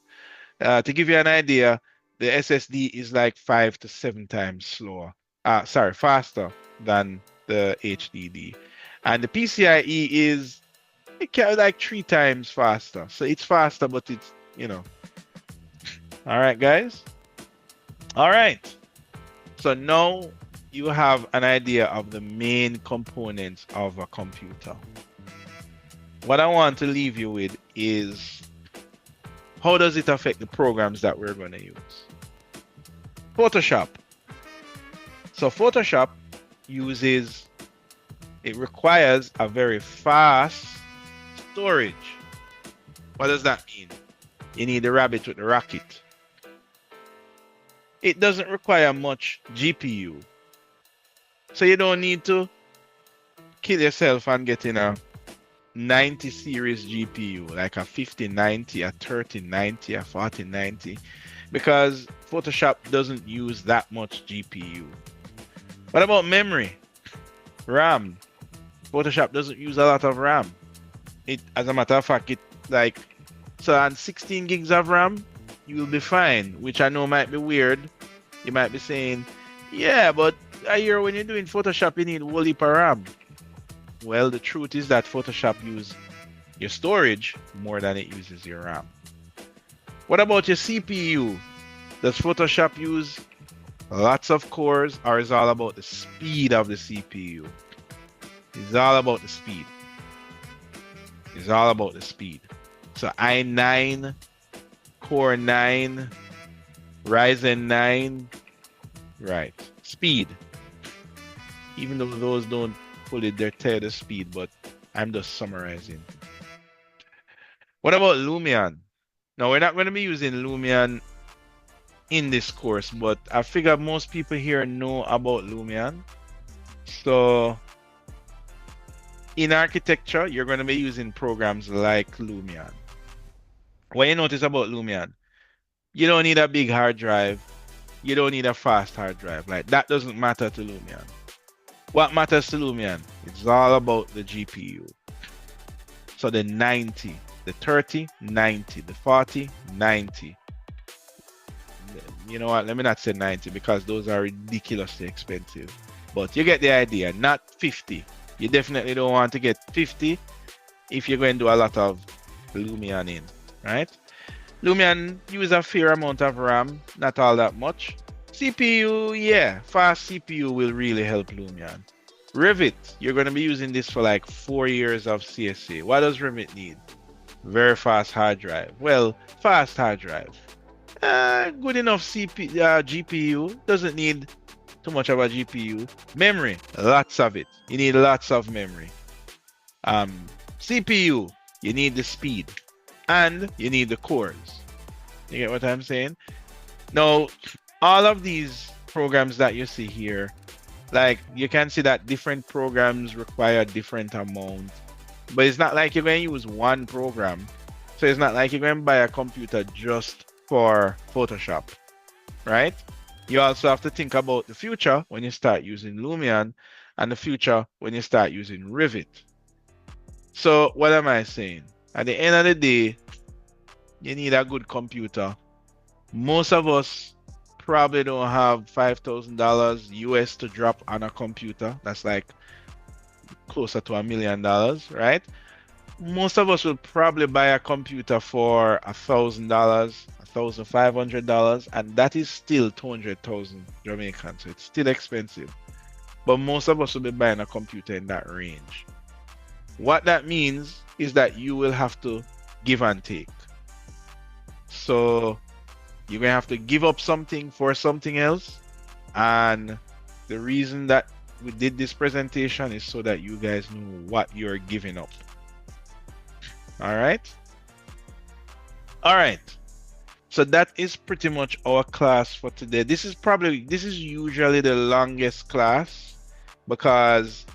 To give you an idea, the SSD is like 5 to 7 times faster than the HDD. And the PCIe is like 3 times faster. So it's faster, but it's, you know. All right, guys. All right. So now you have an idea of the main components of a computer. What I want to leave you with is, how does it affect the programs that we're going to use? Photoshop. So Photoshop requires a very fast storage. What does that mean? You need the rabbit with the rocket. It doesn't require much GPU. So you don't need to kill yourself and get in a 90 series GPU, like a 5090, a 3090, a 4090, because Photoshop doesn't use that much GPU. What about memory? RAM. Photoshop doesn't use a lot of RAM. As a matter of fact, so on 16 gigs of RAM, you will be fine, which I know might be weird. You might be saying, yeah, but I hear when you're doing Photoshop, you need a whole heap of RAM. Well, the truth is that Photoshop uses your storage more than it uses your RAM. What about your CPU? Does Photoshop use lots of cores, or is it all about the speed of the CPU? It's all about the speed. It's all about the speed. So i9, Core 9, Ryzen 9, right? Speed. Even though those don't fully tell the speed, but I'm just summarizing. What about Lumion? Now, we're not going to be using Lumion in this course, but I figure most people here know about Lumion. So in architecture, you're going to be using programs like Lumion. What you notice about Lumion, you don't need a big hard drive. You don't need a fast hard drive. Like, that doesn't matter to Lumion. What matters to Lumion? It's all about the GPU. So the 90, the 30, 90, the 40, 90. You know what? Let me not say 90 because those are ridiculously expensive. But you get the idea. Not 50. You definitely don't want to get 50 if you're going to do a lot of Lumion in, right? Lumion use a fair amount of RAM, not all that much. CPU, yeah, fast CPU will really help Lumion. Revit, you're going to be using this for like 4 years of CSA. What does Revit need? Very fast hard drive. Well, fast hard drive. Good enough GPU. Doesn't need too much of a GPU. Memory, lots of it. You need lots of memory. CPU, you need the speed. And you need the cores. You get what I'm saying? Now, all of these programs that you see here, like, you can see that different programs require different amount. But it's not like you're going to use one program. So it's not like you're going to buy a computer just for Photoshop, right? You also have to think about the future when you start using Lumion, and the future when you start using Revit. So what am I saying? At the end of the day, you need a good computer. Most of us probably don't have $5,000 US to drop on a computer. That's like closer to $1 million, right? Most of us will probably buy a computer for $1,000, $1,500, and that is still 200,000 Jamaican. So it's still expensive. But most of us will be buying a computer in that range. What that means is that you will have to give and take. So you're going to have to give up something for something else. And the reason that we did this presentation is so that you guys know what you're giving up. All right. So that is pretty much our class for today. This is usually the longest class because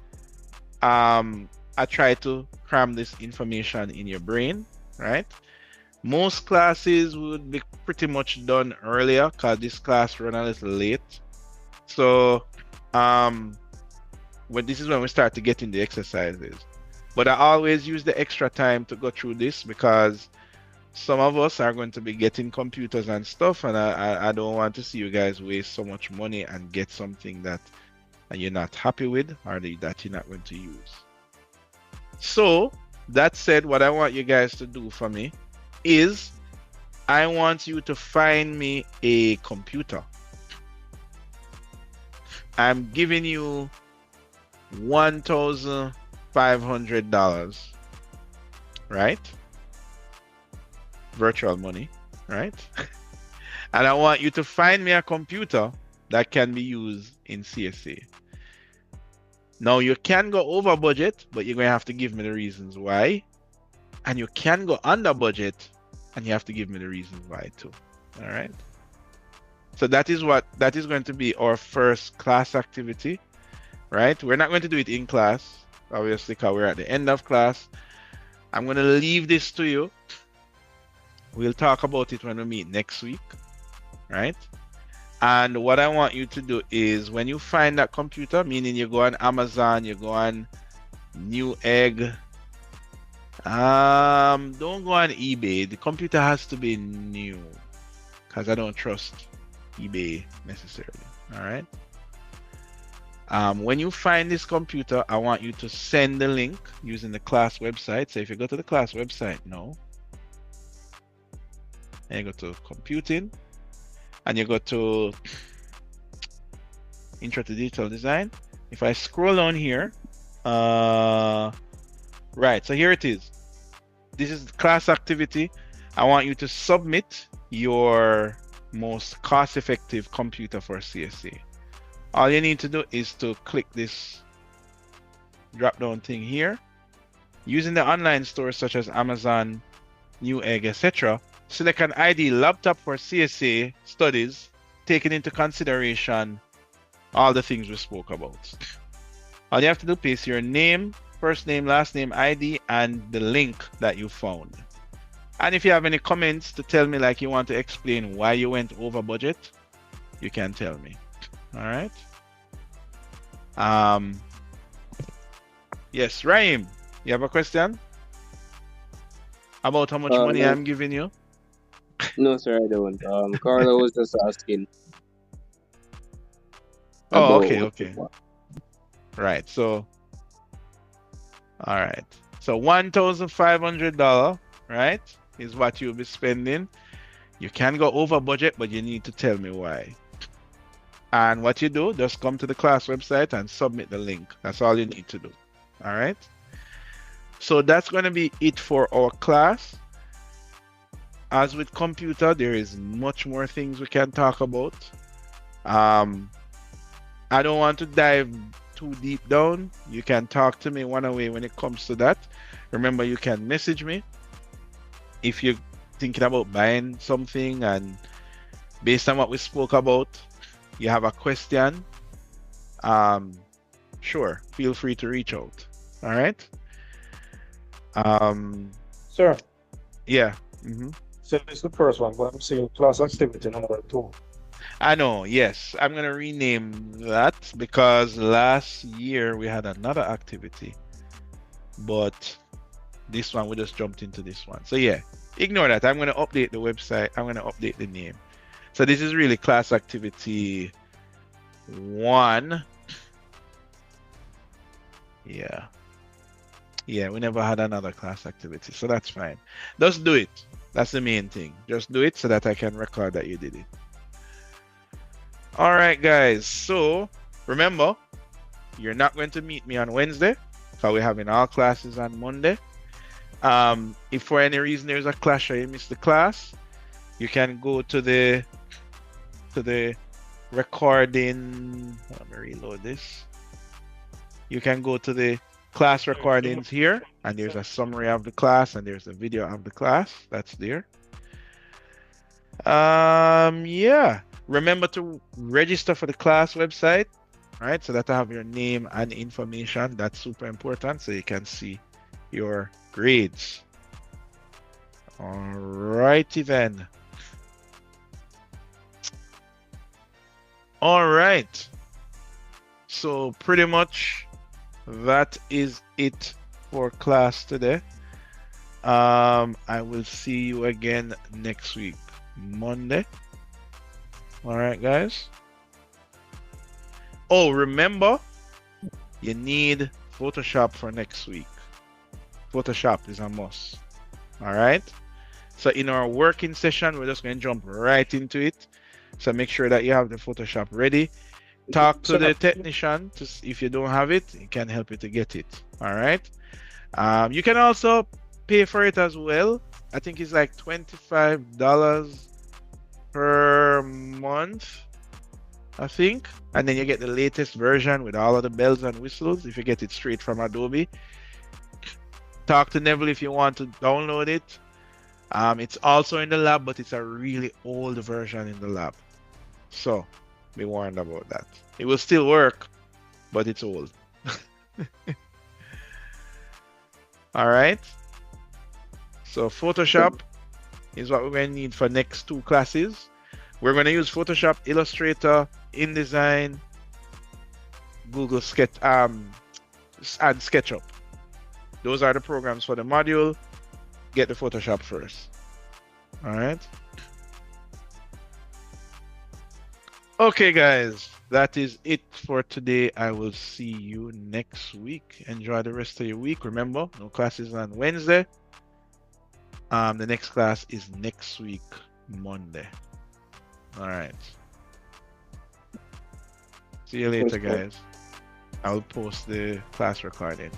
I try to cram this information in your brain, right? Most classes would be pretty much done earlier because this class ran a little late. So this is when we start to get in the exercises. But I always use the extra time to go through this because some of us are going to be getting computers and stuff, and I don't want to see you guys waste so much money and get something that you're not happy with or that you're not going to use. So that said, what I want you guys to do for me is I want you to find me a computer. I'm giving you $1,500, right? Virtual money, right? And I want you to find me a computer that can be used in CSA. Now you can go over budget, but you're going to have to give me the reasons why. And you can go under budget, and you have to give me the reasons why too. All right. So that is going to be our first class activity, right? We're not going to do it in class, obviously, because we're at the end of class. I'm going to leave this to you. We'll talk about it when we meet next week, right? And what I want you to do is when you find that computer, meaning you go on Amazon, you go on Newegg, don't go on eBay. The computer has to be new because I don't trust eBay necessarily. All right. When you find this computer, I want you to send the link using the class website. So if you go to the class website now, and you go to computing, and you go to intro to digital design. If I scroll down here, right, so here it is. This is the class activity. I want you to submit your most cost-effective computer for CSA. All you need to do is to click this drop-down thing here. Using the online stores such as Amazon, Newegg, etc., select an ID laptop for CSA studies, taking into consideration all the things we spoke about. All you have to do is paste your name, first name, last name, ID, and the link that you found. And if you have any comments to tell me, like you want to explain why you went over budget, you can tell me. All right. Yes, Raheem, you have a question about how much money no. I'm giving you? No, sir, I don't. Carla was just asking. Oh, about okay, what okay. you want. Right. So, all right. So $1,500, right, is what you'll be spending. You can go over budget, but you need to tell me why. And what you do, just come to the class website and submit the link. That's all you need to do. All right. So that's going to be it for our class. As with computer, there is much more things we can talk about. I don't want to dive too deep down. You can talk to me one-on-one when it comes to that. Remember, you can message me if you're thinking about buying something and based on what we spoke about, you have a question. Sure, feel free to reach out. All right. Sir, Yeah. so this is the first one, but I'm seeing class activity number 2. I know, yes. I'm going to rename that because last year we had another activity, but this one, we just jumped into this one. So yeah, ignore that. I'm going to update the website. I'm going to update the name. So this is really class activity 1. Yeah. Yeah, we never had another class activity, so that's fine. Just do it. That's the main thing. Just do it so that I can record that you did it. All right, guys. So remember, you're not going to meet me on Wednesday because we're having all classes on Monday. If for any reason there's a clash or you miss the class, you can go to the recording. Let me reload this. You can go to the class recordings here, and there's a summary of the class, and there's a video of the class that's there. Yeah, remember to register for the class website, right? So that I have your name and information. That's super important, so you can see your grades. All righty then. All right. So pretty much that is it for class today. I will see you again next week, Monday. All right, guys. Oh, remember, you need Photoshop for next week. Photoshop is a must. All right. So in our working session, we're just going to jump right into it. So make sure that you have the Photoshop ready. talk to So the that- technician if you don't have it, he can help you to get it. All right. You can also pay for it as well. I think it's like $25 per month, I think. And then you get the latest version with all of the bells and whistles if you get it straight from Adobe. Talk to Neville if you want to download it. It's also in the lab, but it's a really old version in the lab. So be warned about that. It will still work, but it's old. All right. So Photoshop is what we're going to need for next 2 classes. We're going to use Photoshop, Illustrator, InDesign, Google Sketch, and SketchUp. Those are the programs for the module. Get the Photoshop first. All right. Okay, guys, that is it for today. I will see you next week. Enjoy the rest of your week. Remember, no classes on Wednesday. The next class is next week, Monday. All right. See you later, guys. I'll post the class recording.